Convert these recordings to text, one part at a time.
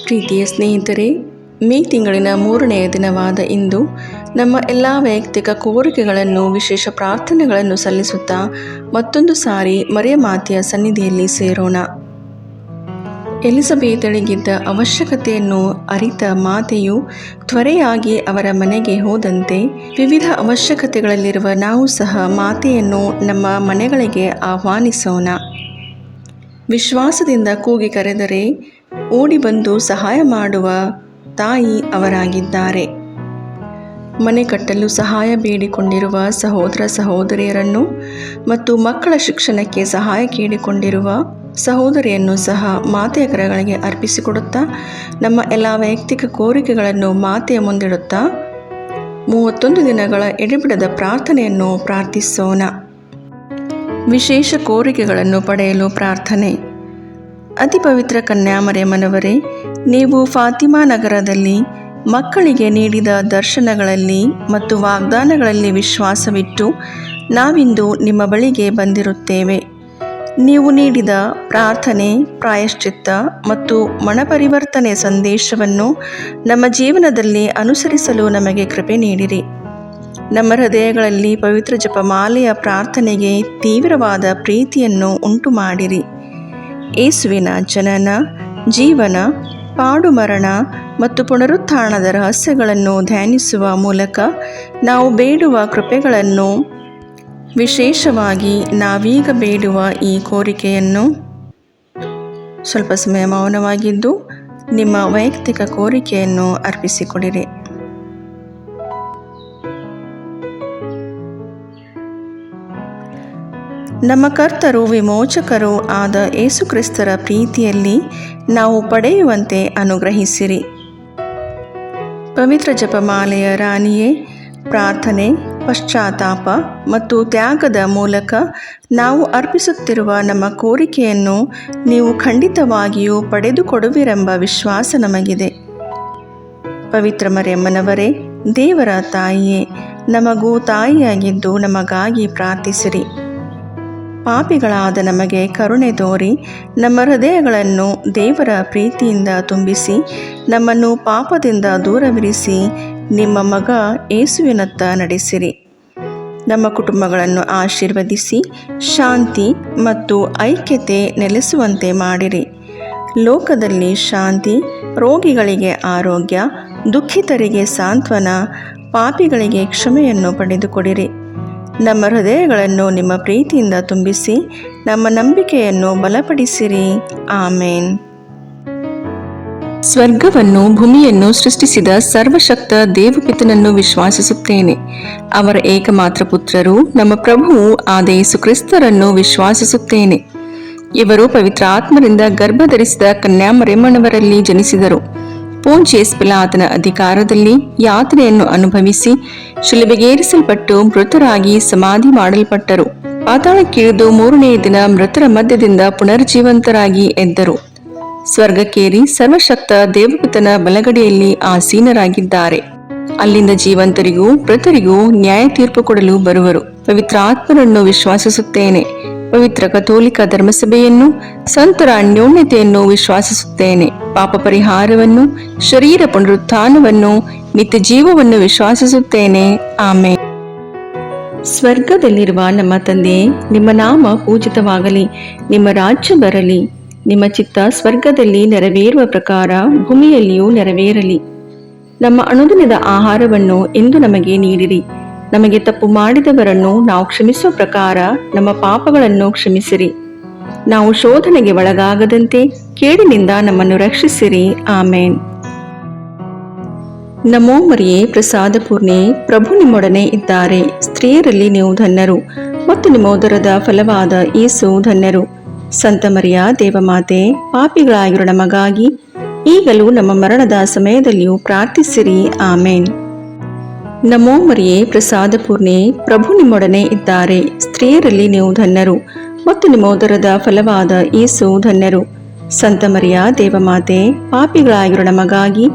ಪ್ರೀತಿಯ ಸ್ನೇಹಿತರೆ, ಮೇ ತಿಂಗಳಿನ 3ನೇ ದಿನವಾದ ಇಂದು ನಮ್ಮ ಎಲ್ಲ ವೈಯಕ್ತಿಕ ಕೋರಿಕೆಗಳನ್ನು, ವಿಶೇಷ ಪ್ರಾರ್ಥನೆಗಳನ್ನು ಸಲ್ಲಿಸುತ್ತಾ ಮತ್ತೊಂದು ಸಾರಿ ಮರಿಯ ಮಾತೆಯ ಸನ್ನಿಧಿಯಲ್ಲಿ ಸೇರೋಣ. ಎಲಿಸಬೇತಳಿಗಿದ್ದ ಅವಶ್ಯಕತೆಯನ್ನು ಅರಿತ ಮಾತೆಯು ತ್ವರೆಯಾಗಿ ಅವರ ಮನೆಗೆ ಹೋದಂತೆ, ವಿವಿಧ ಅವಶ್ಯಕತೆಗಳಲ್ಲಿರುವ ನಾವು ಸಹ ಮಾತೆಯನ್ನು ನಮ್ಮ ಮನೆಗಳಿಗೆ ಆಹ್ವಾನಿಸೋಣ. ವಿಶ್ವಾಸದಿಂದ ಕೂಗಿ ಕರೆದರೆ ಓಡಿ ಬಂದು ಸಹಾಯ ಮಾಡುವ ತಾಯಿ ಅವರಾಗಿದ್ದಾರೆ. ಮನೆ ಕಟ್ಟಲು ಸಹಾಯ ಬೇಡಿಕೊಂಡಿರುವ ಸಹೋದರ ಸಹೋದರಿಯರನ್ನು ಮತ್ತು ಮಕ್ಕಳ ಶಿಕ್ಷಣಕ್ಕೆ ಸಹಾಯ ಕೇಳಿಕೊಂಡಿರುವ ಸಹೋದರಿಯನ್ನು ಸಹ ಮಾತೆಯ ಕರಗಳಿಗೆ ಅರ್ಪಿಸಿಕೊಡುತ್ತಾ, ನಮ್ಮ ಎಲ್ಲ ವೈಯಕ್ತಿಕ ಕೋರಿಕೆಗಳನ್ನು ಮಾತೆಯ ಮುಂದಿಡುತ್ತಾ 31 ದಿನಗಳ ಎಡೆಬಿಡದ ಪ್ರಾರ್ಥನೆಯನ್ನು ಪ್ರಾರ್ಥಿಸೋಣ. ವಿಶೇಷ ಕೋರಿಕೆಗಳನ್ನು ಪಡೆಯಲು ಪ್ರಾರ್ಥನೆ. ಅತಿ ಪವಿತ್ರ ಕನ್ಯಾಮರಿಯಮ್ಮನವರೇ, ನೀವು ಫಾತಿಮಾ ನಗರದಲ್ಲಿ ಮಕ್ಕಳಿಗೆ ನೀಡಿದ ದರ್ಶನಗಳಲ್ಲಿ ಮತ್ತು ವಾಗ್ದಾನಗಳಲ್ಲಿ ವಿಶ್ವಾಸವಿಟ್ಟು ನಾವಿಂದು ನಿಮ್ಮ ಬಳಿಗೆ ಬಂದಿರುತ್ತೇವೆ. ನೀವು ನೀಡಿದ ಪ್ರಾರ್ಥನೆ, ಪ್ರಾಯಶ್ಚಿತ್ತ ಮತ್ತು ಮನಪರಿವರ್ತನೆ ಸಂದೇಶವನ್ನು ನಮ್ಮ ಜೀವನದಲ್ಲಿ ಅನುಸರಿಸಲು ನಮಗೆ ಕೃಪೆ ನೀಡಿರಿ. ನಮ್ಮ ಹೃದಯಗಳಲ್ಲಿ ಪವಿತ್ರ ಜಪಮಾಲೆಯ ಪ್ರಾರ್ಥನೆಗೆ ತೀವ್ರವಾದ ಪ್ರೀತಿಯನ್ನು ಉಂಟು ಮಾಡಿರಿ. ಯೇಸುವಿನ ಜನನ, ಜೀವನ, ಪಾಡು ಮರಣ ಮತ್ತು ಪುನರುತ್ಥಾನದ ರಹಸ್ಯಗಳನ್ನು ಧ್ಯಾನಿಸುವ ಮೂಲಕ ನಾವು ಬೇಡುವ ಕೃಪೆಗಳನ್ನು, ವಿಶೇಷವಾಗಿ ನಾವೀಗ ಬೇಡುವ ಈ ಕೋರಿಕೆಯನ್ನು ಸ್ವಲ್ಪ ಸಮಯ ಮೌನವಾಗಿದ್ದು ನಿಮ್ಮ ವೈಯಕ್ತಿಕ ಕೋರಿಕೆಯನ್ನು ಅರ್ಪಿಸಿಕೊಡಿರಿ. ನಮ್ಮ ಕರ್ತರು ವಿಮೋಚಕರೂ ಆದ ಯೇಸುಕ್ರಿಸ್ತರ ಪ್ರೀತಿಯಲ್ಲಿ ನಾವು ಪಡೆಯುವಂತೆ ಅನುಗ್ರಹಿಸಿರಿ. ಪವಿತ್ರ ಜಪಮಾಲೆಯ ರಾಣಿಯೇ, ಪ್ರಾರ್ಥನೆ, ಪಶ್ಚಾತ್ತಾಪ ಮತ್ತು ತ್ಯಾಗದ ಮೂಲಕ ನಾವು ಅರ್ಪಿಸುತ್ತಿರುವ ನಮ್ಮ ಕೋರಿಕೆಯನ್ನು ನೀವು ಖಂಡಿತವಾಗಿಯೂ ಪಡೆದುಕೊಡುವಿರೆಂಬ ವಿಶ್ವಾಸ ನಮಗಿದೆ. ಪವಿತ್ರ ಮರಿಯಮ್ಮನವರೇ, ದೇವರ ತಾಯಿಯೇ, ನಮಗೂ ತಾಯಿಯಾಗಿದ್ದು ನಮಗಾಗಿ ಪ್ರಾರ್ಥಿಸಿರಿ. ಪಾಪಿಗಳಾದ ನಮಗೆ ಕರುಣೆ ತೋರಿ ನಮ್ಮ ಹೃದಯಗಳನ್ನು ದೇವರ ಪ್ರೀತಿಯಿಂದ ತುಂಬಿಸಿ ನಮ್ಮನ್ನು ಪಾಪದಿಂದ ದೂರವಿರಿಸಿ ನಿಮ್ಮ ಮಗ ಯೇಸುವಿನತ್ತ ನಡೆಸಿರಿ. ನಮ್ಮ ಕುಟುಂಬಗಳನ್ನು ಆಶೀರ್ವದಿಸಿ ಶಾಂತಿ ಮತ್ತು ಐಕ್ಯತೆ ನೆಲೆಸುವಂತೆ ಮಾಡಿರಿ. ಲೋಕದಲ್ಲಿ ಶಾಂತಿ, ರೋಗಿಗಳಿಗೆ ಆರೋಗ್ಯ, ದುಃಖಿತರಿಗೆ ಸಾಂತ್ವನ, ಪಾಪಿಗಳಿಗೆ ಕ್ಷಮೆಯನ್ನು ಪಡೆದುಕೊಡಿರಿ. ನಮ್ಮ ಹೃದಯಗಳನ್ನು ನಿಮ್ಮ ಪ್ರೀತಿಯಿಂದ ತುಂಬಿಸಿ ನಮ್ಮ ನಂಬಿಕೆಯನ್ನು ಬಲಪಡಿಸಿರಿ. ಆಮೇನ್. ಸ್ವರ್ಗವನ್ನು ಭೂಮಿಯನ್ನು ಸೃಷ್ಟಿಸಿದ ಸರ್ವಶಕ್ತ ದೇವಪಿತನನ್ನು ವಿಶ್ವಾಸಿಸುತ್ತೇನೆ. ಅವರ ಏಕಮಾತ್ರ ಪುತ್ರರು ನಮ್ಮ ಪ್ರಭುವು ಆದ ಯೇಸು ಕ್ರಿಸ್ತರನ್ನು ವಿಶ್ವಾಸಿಸುತ್ತೇನೆ. ಇವರು ಪವಿತ್ರ ಆತ್ಮರಿಂದ ಗರ್ಭಧರಿಸಿದ ಕನ್ಯಾಮರಿಯಮ್ಮನವರಲ್ಲಿ ಜನಿಸಿದರು. ಪೋಂಚಿಯಸ್ ಪಿಲಾತನ ಅಧಿಕಾರದಲ್ಲಿ ಯಾತನೆಯನ್ನು ಅನುಭವಿಸಿ ಶಿಲುಬೆಗೇರಿಸಲ್ಪಟ್ಟು ಮೃತರಾಗಿ ಸಮಾಧಿ ಮಾಡಲ್ಪಟ್ಟರು. ಪಾತಾಳಕ್ಕಿಳಿದು 3ನೇ ದಿನ ಮೃತರ ಮಧ್ಯದಿಂದ ಪುನರ್ಜೀವಂತರಾಗಿ ಎದ್ದರು. ಸ್ವರ್ಗಕ್ಕೇರಿ ಸರ್ವಶಕ್ತ ದೇವಪಿತನ ಬಲಗಡೆಯಲ್ಲಿ ಆಸೀನರಾಗಿದ್ದಾರೆ. ಅಲ್ಲಿಂದ ಜೀವಂತರಿಗೂ ಮೃತರಿಗೂ ನ್ಯಾಯ ತೀರ್ಪು ಕೊಡಲು ಬರುವರು. ಪವಿತ್ರ ಆತ್ಮರನ್ನು ವಿಶ್ವಾಸಿಸುತ್ತೇನೆ. ಪವಿತ್ರ ಕಥೋಲಿಕ ಧರ್ಮಸಭೆಯನ್ನು, ಸಂತರ ಅನ್ಯೋನ್ಯತೆಯನ್ನು ವಿಶ್ವಾಸಿಸುತ್ತೇನೆ. ಪಾಪ ಪರಿಹಾರವನ್ನು, ಶರೀರ ಪುನರುತ್ಥಾನವನ್ನು, ನಿತ್ಯ ಜೀವವನ್ನು ವಿಶ್ವಾಸಿಸುತ್ತೇನೆ. ಆಮೇನ್. ಸ್ವರ್ಗದಲ್ಲಿರುವ ನಮ್ಮ ತಂದೆಯೇ, ನಿಮ್ಮ ನಾಮ ಪೂಜಿತವಾಗಲಿ. ನಿಮ್ಮ ರಾಜ್ಯ ಬರಲಿ. ನಿಮ್ಮ ಚಿತ್ತ ಸ್ವರ್ಗದಲ್ಲಿ ನೆರವೇರುವ ಪ್ರಕಾರ ಭೂಮಿಯಲ್ಲಿಯೂ ನೆರವೇರಲಿ. ನಮ್ಮ ಅನುದಿನದ ಆಹಾರವನ್ನು ಇಂದು ನಮಗೆ ನೀಡಿರಿ. ನಮಗೆ ತಪ್ಪು ಮಾಡಿದವರನ್ನು ನಾವು ಕ್ಷಮಿಸುವ ಪ್ರಕಾರ ನಮ್ಮ ಪಾಪಗಳನ್ನು ಕ್ಷಮಿಸಿರಿ. ನಾವು ಶೋಧನೆಗೆ ಒಳಗಾಗದಂತೆ ಕೇಡಿನಿಂದ ನಮ್ಮನ್ನು ರಕ್ಷಿಸಿರಿ. ಆಮೇನ್. ನಮೋ ಮರಿಯೇ, ಪ್ರಸಾದ ಪೂರ್ಣೆ, ಪ್ರಭು ನಿಮ್ಮೊಡನೆ ಇದ್ದಾರೆ. ಸ್ತ್ರೀಯರಲ್ಲಿ ನೀವು ಧನ್ಯರು ಮತ್ತು ನಿಮ್ಮ ಉದರದ ಫಲವಾದ ಯೇಸು ಧನ್ಯರು. ಸಂತ ಮರಿಯ ದೇವಮಾತೆ, ಪಾಪಿಗಳಾಗಿರೋ ನಮಗಾಗಿ ಈಗಲೂ ನಮ್ಮ ಮರಣದ ಸಮಯದಲ್ಲಿಯೂ ಪ್ರಾರ್ಥಿಸಿರಿ. ಆಮೇನ್. ನಮೋ ಮರಿಯೇ, ಪ್ರಸಾದ ಪೂರ್ಣೆ, ಪ್ರಭು ನಿಮ್ಮೊಡನೆ ಇದ್ದಾರೆ. ಸ್ತ್ರೀಯರಲ್ಲಿ ನೀವು ಧನ್ಯರು ಮತ್ತು ನಿಮ್ಮ ಉದರದ ಫಲವಾದ ಯೇಸು ಧನ್ಯರು. ಸಂತ ಮರಿಯ ದೇವಮಾತೆ, ಪಾಪಿಗಳಾಗಿರೋ ನಮಗಾಗಿ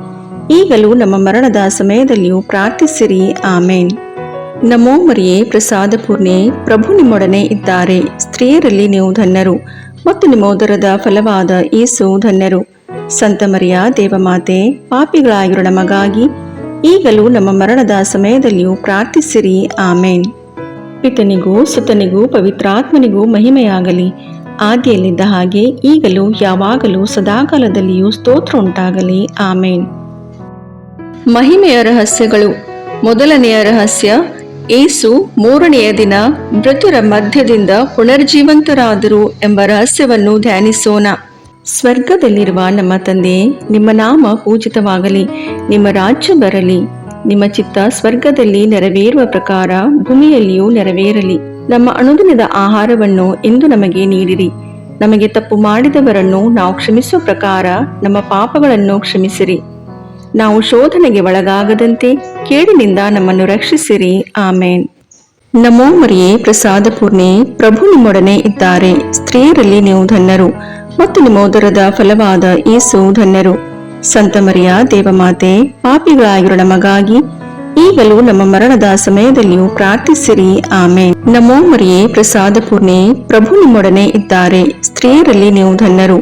ಈಗಲೂ ನಮ್ಮ ಮರಣದ ಸಮಯದಲ್ಲಿಯೂ ಪ್ರಾರ್ಥಿಸಿರಿ. ಆಮೇನ್. ನಮೋ ಮರಿಯೇ, ಪ್ರಸಾದ ಪೂರ್ಣೆ, ಪ್ರಭು ನಿಮ್ಮೊಡನೆ ಇದ್ದಾರೆ. ಸ್ತ್ರೀಯರಲ್ಲಿ ನೀವು ಧನ್ಯರು ಮತ್ತು ನಿಮ್ಮ ಉದರದ ಫಲವಾದ ಯೇಸು ಧನ್ಯರು. ಸಂತ ಮರಿಯ ದೇವಮಾತೆ, ಪಾಪಿಗಳಾಗಿರೋ ನಮಗಾಗಿ ಈಗಲೂ ನಮ್ಮ ಮರಣದ ಸಮಯದಲ್ಲಿಯೂ ಪ್ರಾರ್ಥಿಸಿರಿ. ಆಮೇನ್. ಪಿತನಿಗೂ ಸುತನಿಗೂ ಪವಿತ್ರಾತ್ಮನಿಗೂ ಮಹಿಮೆಯಾಗಲಿ, ಆದಿಯಲ್ಲಿದ್ದ ಹಾಗೆ ಈಗಲೂ ಯಾವಾಗಲೂ ಸದಾಕಾಲದಲ್ಲಿಯೂ ಸ್ತೋತ್ರ ಉಂಟಾಗಲಿ. ಆಮೇನ್. ಮಹಿಮೆಯ ರಹಸ್ಯಗಳು. ಮೊದಲನೆಯ ರಹಸ್ಯ, ಏಸು ಮೂರನೆಯ ದಿನ ಮೃತರ ಮಧ್ಯದಿಂದ ಪುನರ್ಜೀವಂತರಾದರು ಎಂಬ ರಹಸ್ಯವನ್ನು ಧ್ಯಾನಿಸೋಣ. ಸ್ವರ್ಗದಲ್ಲಿರುವ ನಮ್ಮ ತಂದೆ, ನಿಮ್ಮ ನಾಮ ಪೂಜಿತವಾಗಲಿ, ನಿಮ್ಮ ರಾಜ್ಯ ಬರಲಿ, ನಿಮ್ಮ ಚಿತ್ತ ಸ್ವರ್ಗದಲ್ಲಿ ನೆರವೇರುವ ಪ್ರಕಾರ ಭೂಮಿಯಲ್ಲಿಯೂ ನೆರವೇರಲಿ. ನಮ್ಮ ಅನುದಿನದ ಆಹಾರವನ್ನು ಇಂದು ನಮಗೆ ನೀಡಿರಿ. ನಮಗೆ ತಪ್ಪು ಮಾಡಿದವರನ್ನು ನಾವು ಕ್ಷಮಿಸುವ ಪ್ರಕಾರ ನಮ್ಮ ಪಾಪಗಳನ್ನು ಕ್ಷಮಿಸಿರಿ. ನಾವು ಶೋಧನೆಗೆ ಒಳಗಾಗದಂತೆ ಕೇಡಿನಿಂದ ನಮ್ಮನ್ನು ರಕ್ಷಿಸಿರಿ. ಆಮೇನ್. ನಮೋ ಮರಿಯೇ, ಪ್ರಸಾದ ಪೂರ್ಣೆ, ಪ್ರಭು ನಿಮ್ಮೊಡನೆ ಇದ್ದಾರೆ. ಸ್ತ್ರೀಯರಲ್ಲಿ ನೀವು ಧನ್ಯರು ಮತ್ತು ನಿಮ್ಮ ಉದರದ ಫಲವಾದ ಯೇಸು ಧನ್ಯರು. ಸಂತ ಮರಿಯ ದೇವಮಾತೆ, ಪಾಪಿಗಳಾಗಿರೋ ನಮಗಾಗಿ ಈಗಲೂ ನಮ್ಮ ಮರಣದ ಸಮಯದಲ್ಲಿಯೂ ಪ್ರಾರ್ಥಿಸಿರಿ. ಆಮೇನ್. ನಮೋ ಮರಿಯೇ, ಪ್ರಸಾದ ಪೂರ್ಣೆ, ಪ್ರಭು ನಿಮ್ಮೊಡನೆ ಇದ್ದಾರೆ. ಸ್ತ್ರೀಯರಲ್ಲಿ ನೀವು ಧನ್ಯರು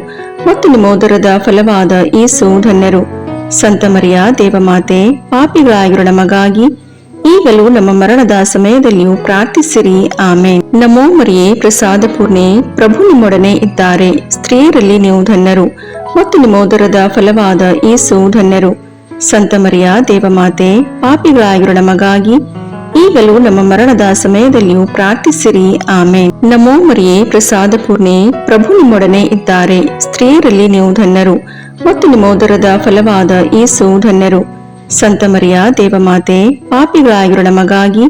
ಮತ್ತು ನಿಮ್ಮ ಉದರದ ಫಲವಾದ ಯೇಸು ಧನ್ಯರು. ಸಂತ ಮರಿಯ ದೇವಮಾತೆ, ಪಾಪಿಗಳಾಗಿರೋ ನಮಗಾಗಿ ಈಗಲೂ ನಮ್ಮ ಮರಣದ ಸಮಯದಲ್ಲಿಯೂ ಪ್ರಾರ್ಥಿಸಿರಿ. ಆಮೇನ್. ನಮೋ ಮರಿಯೇ, ಪ್ರಸಾದ ಪೂರ್ಣೆ, ಪ್ರಭು ನಿಮ್ಮೊಡನೆ ಇದ್ದಾರೆ. ಸ್ತ್ರೀಯರಲ್ಲಿ ನೀವು ಧನ್ಯರು ಮತ್ತು ನಿಮ್ಮ ಉದರದ ಫಲವಾದ ಯೇಸು ಧನ್ಯರು. ಸಂತ ಮರಿಯ ದೇವಮಾತೆ, ಪಾಪಿಗಳಾಗಿರೋ ನಮಗಾಗಿ ಈಗಲೂ ನಮ್ಮ ಮರಣದ ಸಮಯದಲ್ಲಿಯೂ ಪ್ರಾರ್ಥಿಸಿರಿ. ಆಮೇನ್. ನಮೋ ಮರಿಯೇ, ಪ್ರಸಾದ ಪೂರ್ಣೆ, ಪ್ರಭು ನಿಮ್ಮೊಡನೆ ಇದ್ದಾರೆ. ಸ್ತ್ರೀಯರಲ್ಲಿ ನೀವು ಧನ್ಯರು ಮತ್ತು ನಿಮ್ಮ ಉದರದ ಫಲವಾದ ಯೇಸು ಧನ್ಯರು. ಸಂತ ಮರಿಯ ದೇವಮಾತೆ, ಪಾಪಿಗಳಾಗಿರೋ ನಮಗಾಗಿ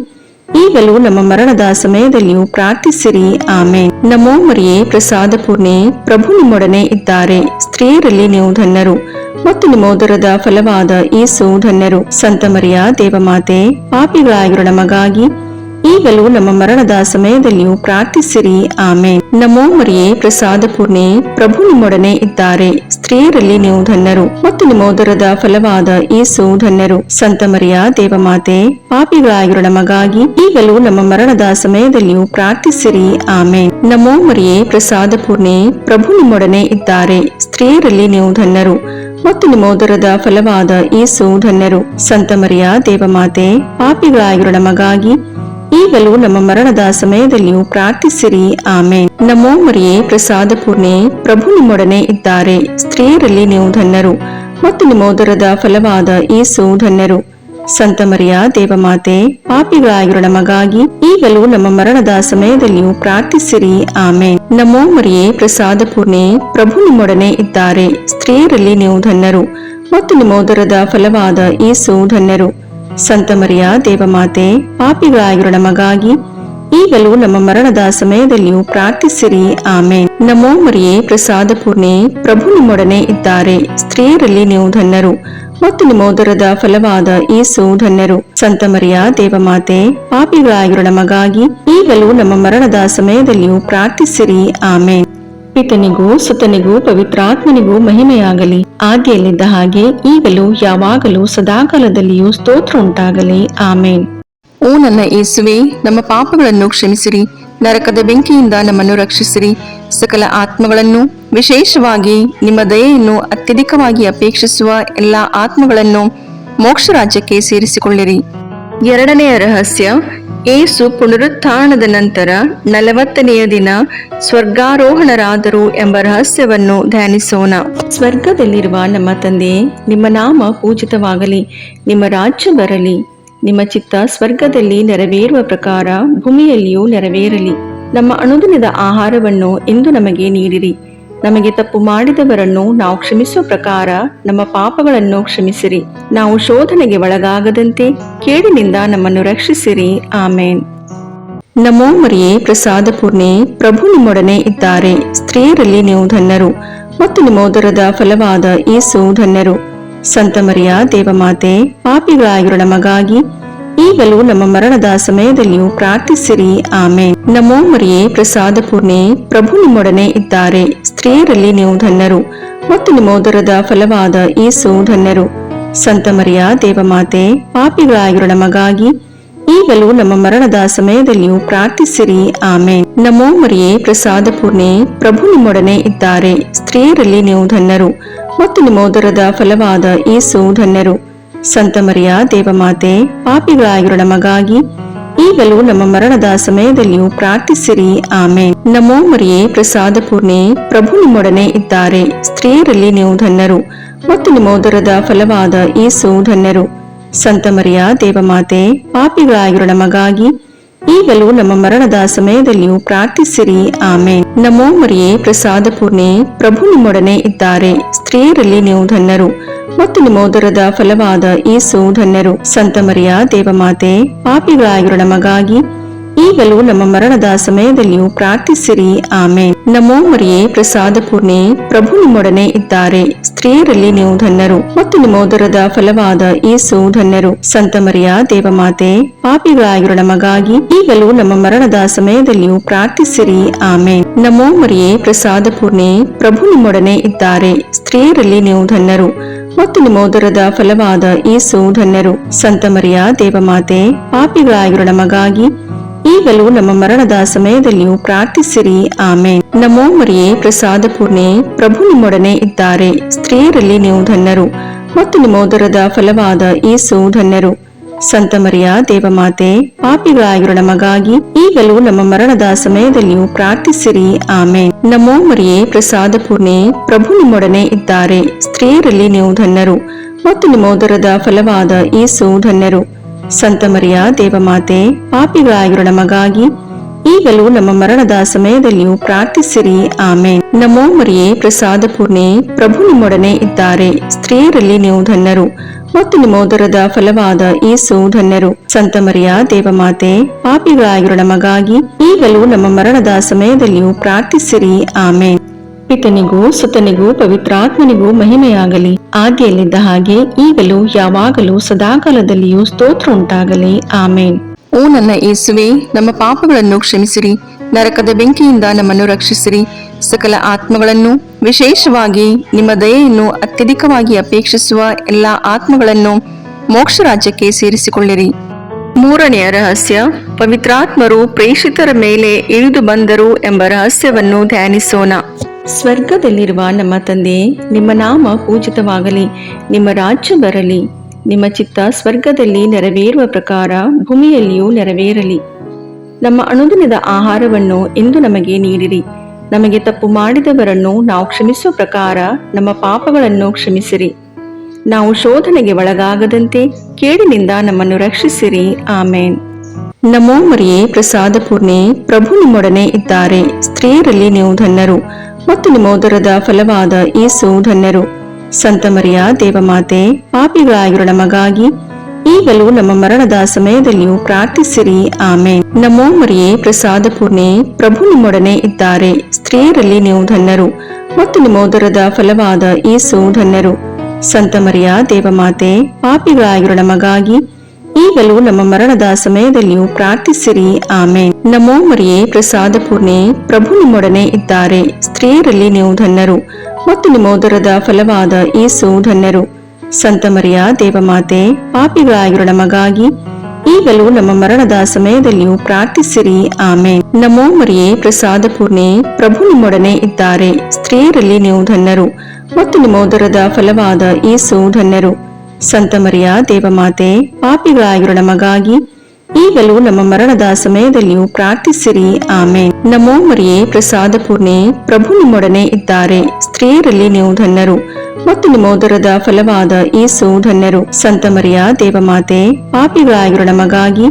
ಈಗಲೂ ನಮ್ಮ ಮರಣದ ಸಮಯದಲ್ಲಿಯೂ ಪ್ರಾರ್ಥಿಸಿರಿ. ಆಮೇನ್. ನಮೋ ಮರಿಯೇ, ಪ್ರಸಾದ ಪೂರ್ಣೆ, ಪ್ರಭು ನಿಮ್ಮೊಡನೆ ಇದ್ದಾರೆ. ಸ್ತ್ರೀಯರಲ್ಲಿ ನೀವು ಧನ್ಯರು ಮತ್ತು ನಿಮ್ಮ ಉದರದ ಫಲವಾದ ಯೇಸು ಧನ್ಯರು. ಸಂತ ಮರಿಯ ದೇವಮಾತೆ, ಪಾಪಿಗಳಾಗಿರೋ ನಮಗಾಗಿ ಈಗಲೂ ನಮ್ಮ ಮರಣದ ಸಮಯದಲ್ಲಿಯೂ ಪ್ರಾರ್ಥಿಸಿರಿ. ಆಮೇನ್. ನಮೋ ಮರಿಯೇ, ಪ್ರಸಾದ ಪೂರ್ಣೆ, ಪ್ರಭು ನಿಮ್ಮೊಡನೆ ಇದ್ದಾರೆ. ಸ್ತ್ರೀಯರಲ್ಲಿ ನೀವು ಧನ್ಯರು ಮತ್ತು ನಿಮ್ಮ ಉದರದ ಫಲವಾದ ಯೇಸು ಧನ್ಯರು. ಸಂತ ಮರಿಯ ದೇವಮಾತೆ, ಪಾಪಿಗಳಾಗಿರೋ ನಮಗಾಗಿ ಈಗಲೂ ನಮ್ಮ ಮರಣದ ಸಮಯದಲ್ಲಿಯೂ ಪ್ರಾರ್ಥಿಸಿರಿ. ಆಮೇನ್. ನಮೋ ಮರಿಯೇ, ಪ್ರಸಾದ ಪೂರ್ಣೆ, ಪ್ರಭು ನಿಮ್ಮೊಡನೆ ಇದ್ದಾರೆ. ಸ್ತ್ರೀಯರಲ್ಲಿ ನೀವು ಧನ್ಯರು ಮತ್ತು ನಿಮ್ಮ ಉದರದ ಫಲವಾದ ಯೇಸು ಧನ್ಯರು. ಸಂತ ಮರಿಯ ದೇವಮಾತೆ, ಪಾಪಿಗಳಾಗಿರೋ ನಮಗಾಗಿ ಈಗಲೂ ನಮ್ಮ ಮರಣದ ಸಮಯದಲ್ಲಿಯೂ ಪ್ರಾರ್ಥಿಸಿರಿ. ಆಮೇನ್. ನಮೋ ಮರಿಯೇ, ಪ್ರಸಾದ ಪೂರ್ಣೆ, ಪ್ರಭು ನಿಮ್ಮೊಡನೆ ಇದ್ದಾರೆ. ಸ್ತ್ರೀಯರಲ್ಲಿ ನೀವು ಧನ್ಯರು ಮತ್ತು ನಿಮ್ಮ ಉದರದ ಫಲವಾದ ಯೇಸು ಧನ್ಯರು. ಸಂತ ಮರಿಯ ದೇವಮಾತೆ, ಪಾಪಿಗಳಾಗಿರೋ ನಮಗಾಗಿ ಈಗಲೂ ನಮ್ಮ ಮರಣದ ಸಮಯದಲ್ಲಿಯೂ ಪ್ರಾರ್ಥಿಸಿರಿ. ಆಮೇನ್. ನಮೋ ಮರಿಯೇ, ಪ್ರಸಾದ ಪೂರ್ಣೆ, ಪ್ರಭು ನಿಮ್ಮೊಡನೆ ಇದ್ದಾರೆ. ಸ್ತ್ರೀಯರಲ್ಲಿ ನೀವು ಧನ್ಯರು ಮತ್ತು ನಿಮ್ಮ ಉದರದ ಫಲವಾದ ಯೇಸು ಧನ್ಯರು. ಸಂತ ಮರಿಯ ದೇವಮಾತೆ, ಪಾಪಿಗಳಾಗಿರೋ ನಮಗಾಗಿ ಈಗಲೂ ನಮ್ಮ ಮರಣದ ಸಮಯದಲ್ಲಿಯೂ ಪ್ರಾರ್ಥಿಸಿರಿ. ಆಮೇನ್. ನಮೋ ಮರಿಯೇ, ಪ್ರಸಾದ ಪೂರ್ಣೆ, ಪ್ರಭು ನಿಮ್ಮೊಡನೆ ಇದ್ದಾರೆ. ಸ್ತ್ರೀಯರಲ್ಲಿ ನೀವು ಧನ್ಯರು ಮತ್ತು ನಿಮ್ಮ ಉದರದ ಫಲವಾದ ಯೇಸು ಧನ್ಯರು. ಸಂತ ಮರಿಯ ದೇವಮಾತೆ, ಪಾಪಿಗಳಾಗಿರೋ ನಮಗಾಗಿ ಈಗಲೂ ನಮ್ಮ ಮರಣದ ಸಮಯದಲ್ಲಿಯೂ ಪ್ರಾರ್ಥಿಸಿರಿ. ಆಮೇನ್. ಪಿತನಿಗೂ ಸುತನಿಗೂ ಪವಿತ್ರಾತ್ಮನಿಗೂ ಮಹಿಮೆಯಾಗಲಿ, ಆದಿಯಲ್ಲಿದ್ದ ಹಾಗೆ ಈಗಲೂ ಯಾವಾಗಲೂ ಸದಾಕಾಲದಲ್ಲಿಯೂ ಸ್ತೋತ್ರ ಉಂಟಾಗಲಿ. ಆಮೇನ್. ಓ ನನ್ನ ಯೇಸುವೆ, ನಮ್ಮ ಪಾಪಗಳನ್ನು ಕ್ಷಮಿಸಿರಿ, ನರಕದ ಬೆಂಕಿಯಿಂದ ನಮ್ಮನ್ನು ರಕ್ಷಿಸಿರಿ, ಸಕಲ ಆತ್ಮಗಳನ್ನು, ವಿಶೇಷವಾಗಿ ನಿಮ್ಮ ದಯೆಯನ್ನು ಅತ್ಯಧಿಕವಾಗಿ ಅಪೇಕ್ಷಿಸುವ ಎಲ್ಲ ಆತ್ಮಗಳನ್ನು ಮೋಕ್ಷ ರಾಜ್ಯಕ್ಕೆ ಸೇರಿಸಿಕೊಳ್ಳಿರಿ. ಎರಡನೆಯ ರಹಸ್ಯ, ಏಸು ಪುನರುತ್ಥಾನದ ನಂತರ 40ನೆಯ ದಿನ ಸ್ವರ್ಗಾರೋಹಣರಾದರು ಎಂಬ ರಹಸ್ಯವನ್ನು ಧ್ಯಾನಿಸೋಣ. ಸ್ವರ್ಗದಲ್ಲಿರುವ ನಮ್ಮ ತಂದೆ, ನಿಮ್ಮ ನಾಮ ಪೂಜಿತವಾಗಲಿ, ನಿಮ್ಮ ರಾಜ್ಯ ಬರಲಿ, ನಿಮ್ಮ ಚಿತ್ತ ಸ್ವರ್ಗದಲ್ಲಿ ನೆರವೇರುವ ಪ್ರಕಾರ ಭೂಮಿಯಲ್ಲಿಯೂ ನೆರವೇರಲಿ. ನಮ್ಮ ಅನುದಿನದ ಆಹಾರವನ್ನು ಇಂದು ನಮಗೆ ನೀಡಿರಿ. ನಮಗೆ ತಪ್ಪು ಮಾಡಿದವರನ್ನು ನಾವು ಕ್ಷಮಿಸುವ ಪ್ರಕಾರ ನಮ್ಮ ಪಾಪಗಳನ್ನು ಕ್ಷಮಿಸಿರಿ. ನಾವು ಶೋಧನೆಗೆ ಒಳಗಾಗದಂತೆ ಕೇಡಿನಿಂದ ನಮ್ಮನ್ನು ರಕ್ಷಿಸಿರಿ. ಆಮೇನ್. ನಮೋ ಮರಿಯೇ, ಪ್ರಸಾದ ಪೂರ್ಣೆ, ಪ್ರಭು ನಿಮ್ಮೊಡನೆ ಇದ್ದಾರೆ. ಸ್ತ್ರೀಯರಲ್ಲಿ ನೀವು ಧನ್ಯರು ಮತ್ತು ನಿಮ್ಮ ಉದರದ ಫಲವಾದ ಯೇಸು ಧನ್ಯರು. ಸಂತ ಮರಿಯ ದೇವಮಾತೆ, ಪಾಪಿಗಳಾಗಿರೋ ನಮಗಾಗಿ ಈಗಲೂ ನಮ್ಮ ಮರಣದ ಸಮಯದಲ್ಲಿಯೂ ಪ್ರಾರ್ಥಿಸಿರಿ. ಆಮೇನ್. ನಮೋ ಮರಿಯೇ, ಪ್ರಸಾದ ಪೂರ್ಣೆ, ಪ್ರಭು ನಿಮ್ಮೊಡನೆ ಇದ್ದಾರೆ. ಸ್ತ್ರೀಯರಲ್ಲಿ ನೀವು ಧನ್ಯರು ಮತ್ತು ನಿಮ್ಮ ಉದರದ ಫಲವಾದ ಯೇಸು ಧನ್ಯರು. ಸಂತ ಮರಿಯ ದೇವಮಾತೆ, ಪಾಪಿಗಳಾಗಿರೋ ನಮಗಾಗಿ ಈಗಲೂ ನಮ್ಮ ಮರಣದ ಸಮಯದಲ್ಲಿಯೂ ಪ್ರಾರ್ಥಿಸಿರಿ. ಆಮೇನ್. ನಮೋ ಮರಿಯೇ, ಪ್ರಸಾದ ಪೂರ್ಣೆ, ಪ್ರಭು ನಿಮ್ಮೊಡನೆ ಇದ್ದಾರೆ. ಸ್ತ್ರೀಯರಲ್ಲಿ ನೀವು ಧನ್ಯರು ಮತ್ತು ನಿಮ್ಮೋದರದ ಫಲವಾದ ಯೇಸು ಧನ್ಯರು. ಸಂತ ಮರಿಯ ದೇವಮಾತೆ, ಪಾಪಿಗಳಾಗಿರೋ ನಮಗಾಗಿ ಈಗಲೂ ನಮ್ಮ ಮರಣದ ಸಮಯದಲ್ಲಿಯೂ ಪ್ರಾರ್ಥಿಸಿರಿ. ಆಮೇನ್. ನಮೋ ಮರಿಯೇ, ಪ್ರಸಾದ ಪೂರ್ಣೆ, ಪ್ರಭು ನಿಮ್ಮೊಡನೆ ಇದ್ದಾರೆ. ಸ್ತ್ರೀಯರಲ್ಲಿ ನೀವು ಧನ್ಯರು ಮತ್ತು ನಿಮ್ಮೋದರದ ಫಲವಾದ ಯೇಸು ಧನ್ಯರು. ಸಂತ ಮರಿಯ ದೇವಮಾತೆ, ಪಾಪಿಗಳಾಗಿರೋ ನಮಗಾಗಿ ಈಗಲೂ ನಮ್ಮ ಮರಣದ ಸಮಯದಲ್ಲಿಯೂ ಪ್ರಾರ್ಥಿಸಿರಿ. ಆಮೇನ್. ನಮೋ ಮರಿಯೇ, ಪ್ರಸಾದ ಪೂರ್ಣೆ, ಪ್ರಭು ನಿಮ್ಮೊಡನೆ ಇದ್ದಾರೆ. ಸ್ತ್ರೀಯರಲ್ಲಿ ನೀವು ಧನ್ಯರು ಮತ್ತು ನಿಮ್ಮೋದರದ ಫಲವಾದ ಯೇಸು ಧನ್ಯರು. ಸಂತ ಮರಿಯ ದೇವಮಾತೆ, ಪಾಪಿಗಳಾಗಿರೋ ನಮಗಾಗಿ ಈಗಲೂ ನಮ್ಮ ಮರಣದ ಸಮಯದಲ್ಲಿಯೂ ಪ್ರಾರ್ಥಿಸಿರಿ. ಆಮೇನ್. ನಮೋ ಮರಿಯೇ, ಪ್ರಸಾದ ಪೂರ್ಣೆ, ಪ್ರಭು ನಿಮ್ಮೊಡನೆ ಇದ್ದಾರೆ. ಸ್ತ್ರೀಯರಲ್ಲಿ ನೀವು ಧನ್ಯರು ಮತ್ತು ನಿಮ್ಮೋದರದ ಫಲವಾದ ಯೇಸು ಧನ್ಯರು. ಸಂತ ಮರಿಯ ದೇವಮಾತೆ, ಪಾಪಿಗಳಾಗಿರೋ ನಮಗಾಗಿ ಈಗಲೂ ನಮ್ಮ ಮರಣದ ಸಮಯದಲ್ಲಿಯೂ ಪ್ರಾರ್ಥಿಸಿರಿ. ಆಮೇನ್. ನಮೋ ಮರಿಯೇ, ಪ್ರಸಾದ ಪೂರ್ಣೆ, ಪ್ರಭು ನಿಮ್ಮೊಡನೆ ಇದ್ದಾರೆ. ಸ್ತ್ರೀಯರಲ್ಲಿ ನೀವು ಧನ್ಯರು ಮತ್ತು ನಿಮ್ಮೋದರದ ಫಲವಾದ ಯೇಸು ಧನ್ಯರು. ಸಂತ ಮರಿಯ ದೇವಮಾತೆ, ಪಾಪಿಗಳಾಗಿರೋ ನಮಗಾಗಿ ಈಗಲೂ ನಮ್ಮ ಮರಣದ ಸಮಯದಲ್ಲಿಯೂ ಪ್ರಾರ್ಥಿಸಿರಿ. ಆಮೇನ್. ನಮೋ ಮರಿಯೇ, ಪ್ರಸಾದ ಪೂರ್ಣೆ, ಪ್ರಭು ನಿಮ್ಮೊಡನೆ ಇದ್ದಾರೆ. ಸ್ತ್ರೀಯರಲ್ಲಿ ನೀವು ಧನ್ಯರು ಮತ್ತು ನಿಮ್ಮೋದರದ ಫಲವಾದ ಯೇಸು ಧನ್ಯರು. ಸಂತ ಮರಿಯ ದೇವಮಾತೆ, ಪಾಪಿಗಳಾಗಿರೋ ನಮಗಾಗಿ ಈಗಲೂ ನಮ್ಮ ಮರಣದ ಸಮಯದಲ್ಲಿಯೂ ಪ್ರಾರ್ಥಿಸಿರಿ. ಆಮೇನ್. ನಮೋ ಮರಿಯೇ, ಪ್ರಸಾದ ಪೂರ್ಣೆ, ಪ್ರಭು ನಿಮ್ಮೊಡನೆ ಇದ್ದಾರೆ. ಸ್ತ್ರೀಯರಲ್ಲಿ ನೀವು ಧನ್ಯರು ಮತ್ತು ನಿಮ್ಮೋದರದ ಫಲವಾದ ಯೇಸು ಧನ್ಯರು. ಸಂತ ಮರಿಯ ದೇವಮಾತೆ, ಪಾಪಿಗಳಾಗಿರೋ ನಮಗಾಗಿ ಈಗಲೂ ನಮ್ಮ ಮರಣದ ಸಮಯದಲ್ಲಿಯೂ ಪ್ರಾರ್ಥಿಸಿರಿ. ಆಮೇನ್. ನಮೋ ಮರಿಯೇ, ಪ್ರಸಾದ ಪೂರ್ಣೆ, ಪ್ರಭು ನಿಮ್ಮೊಡನೆ ಇದ್ದಾರೆ. ಸ್ತ್ರೀಯರಲ್ಲಿ ನೀವು ಧನ್ಯರು ಮತ್ತು ನಿಮ್ಮೋದರದ ಫಲವಾದ ಯೇಸು ಧನ್ಯರು. ಸಂತ ಮರಿಯ ದೇವಮಾತೆ, ಪಾಪಿಗಳಾಗಿರೋ ನಮಗಾಗಿ ಈಗಲೂ ನಮ್ಮ ಮರಣದ ಸಮಯದಲ್ಲಿಯೂ ಪ್ರಾರ್ಥಿಸಿರಿ. ಆಮೇನ್. ಪಿತನಿಗೂ ಸುತನಿಗೂ ಪವಿತ್ರಾತ್ಮನಿಗೂ ಮಹಿಮೆಯಾಗಲಿ, ಆದಿಯಲ್ಲಿದ್ದ ಹಾಗೆ ಈಗಲೂ ಯಾವಾಗಲೂ ಸದಾಕಾಲದಲ್ಲಿಯೂ ಸ್ತೋತ್ರ ಉಂಟಾಗಲಿ. ಆಮೇನ್. ಓ ನನ್ನ ಯೇಸುವೆ, ನಮ್ಮ ಪಾಪಗಳನ್ನು ಕ್ಷಮಿಸಿರಿ, ನರಕದ ಬೆಂಕಿಯಿಂದ ನಮ್ಮನ್ನು ರಕ್ಷಿಸಿರಿ, ಸಕಲ ಆತ್ಮಗಳನ್ನು, ವಿಶೇಷವಾಗಿ ನಿಮ್ಮ ದಯೆಯನ್ನು ಅತ್ಯಧಿಕವಾಗಿ ಅಪೇಕ್ಷಿಸುವ ಎಲ್ಲ ಆತ್ಮಗಳನ್ನು ಮೋಕ್ಷ ರಾಜ್ಯಕ್ಕೆ ಸೇರಿಸಿಕೊಳ್ಳಿರಿ. ಮೂರನೆಯ ರಹಸ್ಯ, ಪವಿತ್ರಾತ್ಮರು ಪ್ರೇಷಿತರ ಮೇಲೆ ಇಳಿದು ಬಂದರು ಎಂಬ ರಹಸ್ಯವನ್ನು ಧ್ಯಾನಿಸೋಣ. ಸ್ವರ್ಗದಲ್ಲಿರುವ ನಮ್ಮ ತಂದೆ, ನಿಮ್ಮ ನಾಮ ಪೂಜಿತವಾಗಲಿ, ನಿಮ್ಮ ರಾಜ್ಯ ಬರಲಿ, ನಿಮ್ಮ ಚಿತ್ತ ಸ್ವರ್ಗದಲ್ಲಿ ನೆರವೇರುವ ಪ್ರಕಾರ ಭೂಮಿಯಲ್ಲಿಯೂ ನೆರವೇರಲಿ. ನಮ್ಮ ಅನುದಿನದ ಆಹಾರವನ್ನು ಇಂದು ನಮಗೆ ನೀಡಿರಿ. ನಮಗೆ ತಪ್ಪು ಮಾಡಿದವರನ್ನು ನಾವು ಕ್ಷಮಿಸುವ ಪ್ರಕಾರ ನಮ್ಮ ಪಾಪಗಳನ್ನು ಕ್ಷಮಿಸಿರಿ. ನಾವು ಶೋಧನೆಗೆ ಒಳಗಾಗದಂತೆ ಕೇಡಿನಿಂದ ನಮ್ಮನ್ನು ರಕ್ಷಿಸಿರಿ. ಆಮೇನ್. ನಮೋ ಮರಿಯೇ, ಪ್ರಸಾದ ಪೂರ್ಣೆ, ಪ್ರಭು ನಿಮ್ಮೊಡನೆ ಇದ್ದಾರೆ. ಸ್ತ್ರೀಯರಲ್ಲಿ ನೀವು ಧನ್ಯರು ಮತ್ತು ನಿಮ್ಮೋದರದ ಫಲವಾದ ಯೇಸು ಧನ್ಯರು. ಸಂತ ಮರಿಯ ದೇವಮಾತೆ, ಪಾಪಿಗಳಾಗಿರೋ ನಮಗಾಗಿ ಈಗಲೂ ನಮ್ಮ ಮರಣದ ಸಮಯದಲ್ಲಿಯೂ ಪ್ರಾರ್ಥಿಸಿರಿ. ಆಮೇನ್. ನಮೋ ಮರಿಯೇ, ಪ್ರಸಾದ ಪೂರ್ಣೆ, ಪ್ರಭು ನಿಮ್ಮೊಡನೆ ಇದ್ದಾರೆ. ಸ್ತ್ರೀಯರಲ್ಲಿ ನೀವು ಧನ್ಯರು ಮತ್ತು ನಿಮ್ಮೋದರದ ಫಲವಾದ ಯೇಸು ಧನ್ಯರು. ಸಂತ ಮರಿಯ ದೇವಮಾತೆ, ಪಾಪಿಗಳಾಗಿರೋ ನಮಗಾಗಿ ಈಗಲೂ ನಮ್ಮ ಮರಣದ ಸಮಯದಲ್ಲಿಯೂ ಪ್ರಾರ್ಥಿಸಿರಿ. ಆಮೇನ್. ನಮೋ ಮರಿಯೇ, ಪ್ರಸಾದ ಪೂರ್ಣೆ, ಪ್ರಭು ನಿಮ್ಮೊಡನೆ ಇದ್ದಾರೆ. ಸ್ತ್ರೀಯರಲ್ಲಿ ನೀವು ಧನ್ಯರು ಮತ್ತು ನಿಮ್ಮೋದರದ ಫಲವಾದ ಯೇಸು ಧನ್ಯರು. ಸಂತ ಮರಿಯ ದೇವಮಾತೆ, ಪಾಪಿಗಳಾಗಿರೋ ನಮಗಾಗಿ ಈಗಲೂ ನಮ್ಮ ಮರಣದ ಸಮಯದಲ್ಲಿಯೂ ಪ್ರಾರ್ಥಿಸಿರಿ. ಆಮೇನ್. ನಮೋ ಮರಿಯೇ, ಪ್ರಸಾದ ಪೂರ್ಣೆ, ಪ್ರಭು ನಿಮ್ಮೊಡನೆ ಇದ್ದಾರೆ. ಸ್ತ್ರೀಯರಲ್ಲಿ ನೀವು ಧನ್ಯರು ಮತ್ತು ನಿಮ್ಮೋದರದ ಫಲವಾದ ಯೇಸು ಧನ್ಯರು. ಸಂತ ಮರಿಯ ದೇವಮಾತೆ, ಪಾಪಿಗಳಾಗಿರೋ ನಮಗಾಗಿ ಈಗಲೂ ನಮ್ಮ ಮರಣದ ಸಮಯದಲ್ಲಿಯೂ ಪ್ರಾರ್ಥಿಸಿರಿ. ಆಮೇನ್. ನಮೋ ಮರಿಯೇ, ಪ್ರಸಾದ ಪೂರ್ಣೆ, ಪ್ರಭು ನಿಮ್ಮೊಡನೆ ಇದ್ದಾರೆ. ಸ್ತ್ರೀಯರಲ್ಲಿ ನೀವು ಧನ್ಯರು ಮತ್ತು ನಿಮ್ಮೋದರದ ಫಲವಾದ ಯೇಸು ಧನ್ಯರು. ಸಂತ ಮರಿಯ ದೇವಮಾತೆ, ಪಾಪಿಗಳಾಗಿರೋ ನಮಗಾಗಿ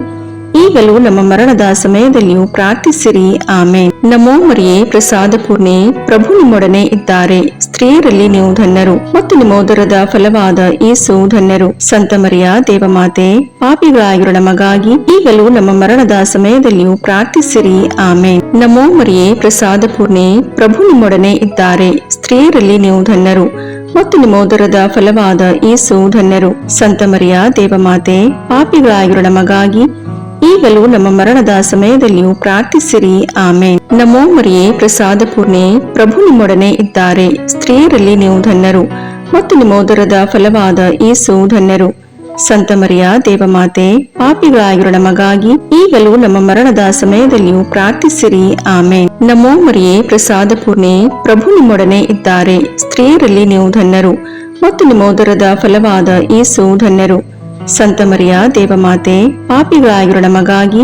ಈಗಲೂ ನಮ್ಮ ಮರಣದ ಸಮಯದಲ್ಲಿಯೂ ಪ್ರಾರ್ಥಿಸಿರಿ. ಆಮೇನ್. ನಮೋ ಮರಿಯೇ, ಪ್ರಸಾದ ಪೂರ್ಣೆ, ಪ್ರಭು ನಿಮ್ಮೊಡನೆ ಇದ್ದಾರೆ. ಸ್ತ್ರೀಯರಲ್ಲಿ ನೀವು ಧನ್ಯರು ಮತ್ತು ನಿಮ್ಮೋದರದ ಫಲವಾದ ಯೇಸು ಧನ್ಯರು. ಸಂತ ಮರಿಯ ದೇವಮಾತೆ, ಪಾಪಿಗಳಾಗಿರೋ ನಮಗಾಗಿ ಈಗಲೂ ನಮ್ಮ ಮರಣದ ಸಮಯದಲ್ಲಿಯೂ ಪ್ರಾರ್ಥಿಸಿರಿ. ಆಮೇನ್. ನಮೋ ಮರಿಯೇ, ಪ್ರಸಾದ ಪೂರ್ಣೆ, ಪ್ರಭು ನಿಮ್ಮೊಡನೆ ಇದ್ದಾರೆ. ಸ್ತ್ರೀಯರಲ್ಲಿ ನೀವು ಧನ್ಯರು ಮತ್ತು ನಿಮ್ಮೋದರದ ಫಲವಾದ ಯೇಸು ಧನ್ಯರು. ಸಂತ ಮರಿಯ ದೇವಮಾತೆ, ಪಾಪಿಗಳಾಗಿರೋ ನಮಗಾಗಿ ಈಗಲೂ ನಮ್ಮ ಮರಣದ ಸಮಯದಲ್ಲಿಯೂ ಪ್ರಾರ್ಥಿಸಿರಿ. ಆಮೇನ್. ನಮೋ ಮರಿಯೇ, ಪ್ರಸಾದ ಪೂರ್ಣೆ, ಪ್ರಭು ನಿಮ್ಮೊಡನೆ ಇದ್ದಾರೆ. ಸ್ತ್ರೀಯರಲ್ಲಿ ನೀವು ಧನ್ಯರು ಮತ್ತು ನಿಮ್ಮೋದರದ ಫಲವಾದ ಯೇಸು ಧನ್ಯರು. ಸಂತ ಮರಿಯ ದೇವಮಾತೆ, ಪಾಪಿಗಳಾಗಿರೋ ನಮಗಾಗಿ ಈಗಲೂ ನಮ್ಮ ಮರಣದ ಸಮಯದಲ್ಲಿಯೂ ಪ್ರಾರ್ಥಿಸಿರಿ. ಆಮೇನ್. ನಮೋ ಮರಿಯೇ, ಪ್ರಸಾದ ಪೂರ್ಣೆ, ಪ್ರಭು ನಿಮ್ಮೊಡನೆ ಇದ್ದಾರೆ. ಸ್ತ್ರೀಯರಲ್ಲಿ ನೀವು ಧನ್ಯರು ಮತ್ತು ನಿಮ್ಮ ಉದರದ ಫಲವಾದ ಯೇಸು ಧನ್ಯರು. ಸಂತ ಮರಿಯ ದೇವಮಾತೆ, ಪಾಪಿಗಳಾಗಿರೋ ನಮಗಾಗಿ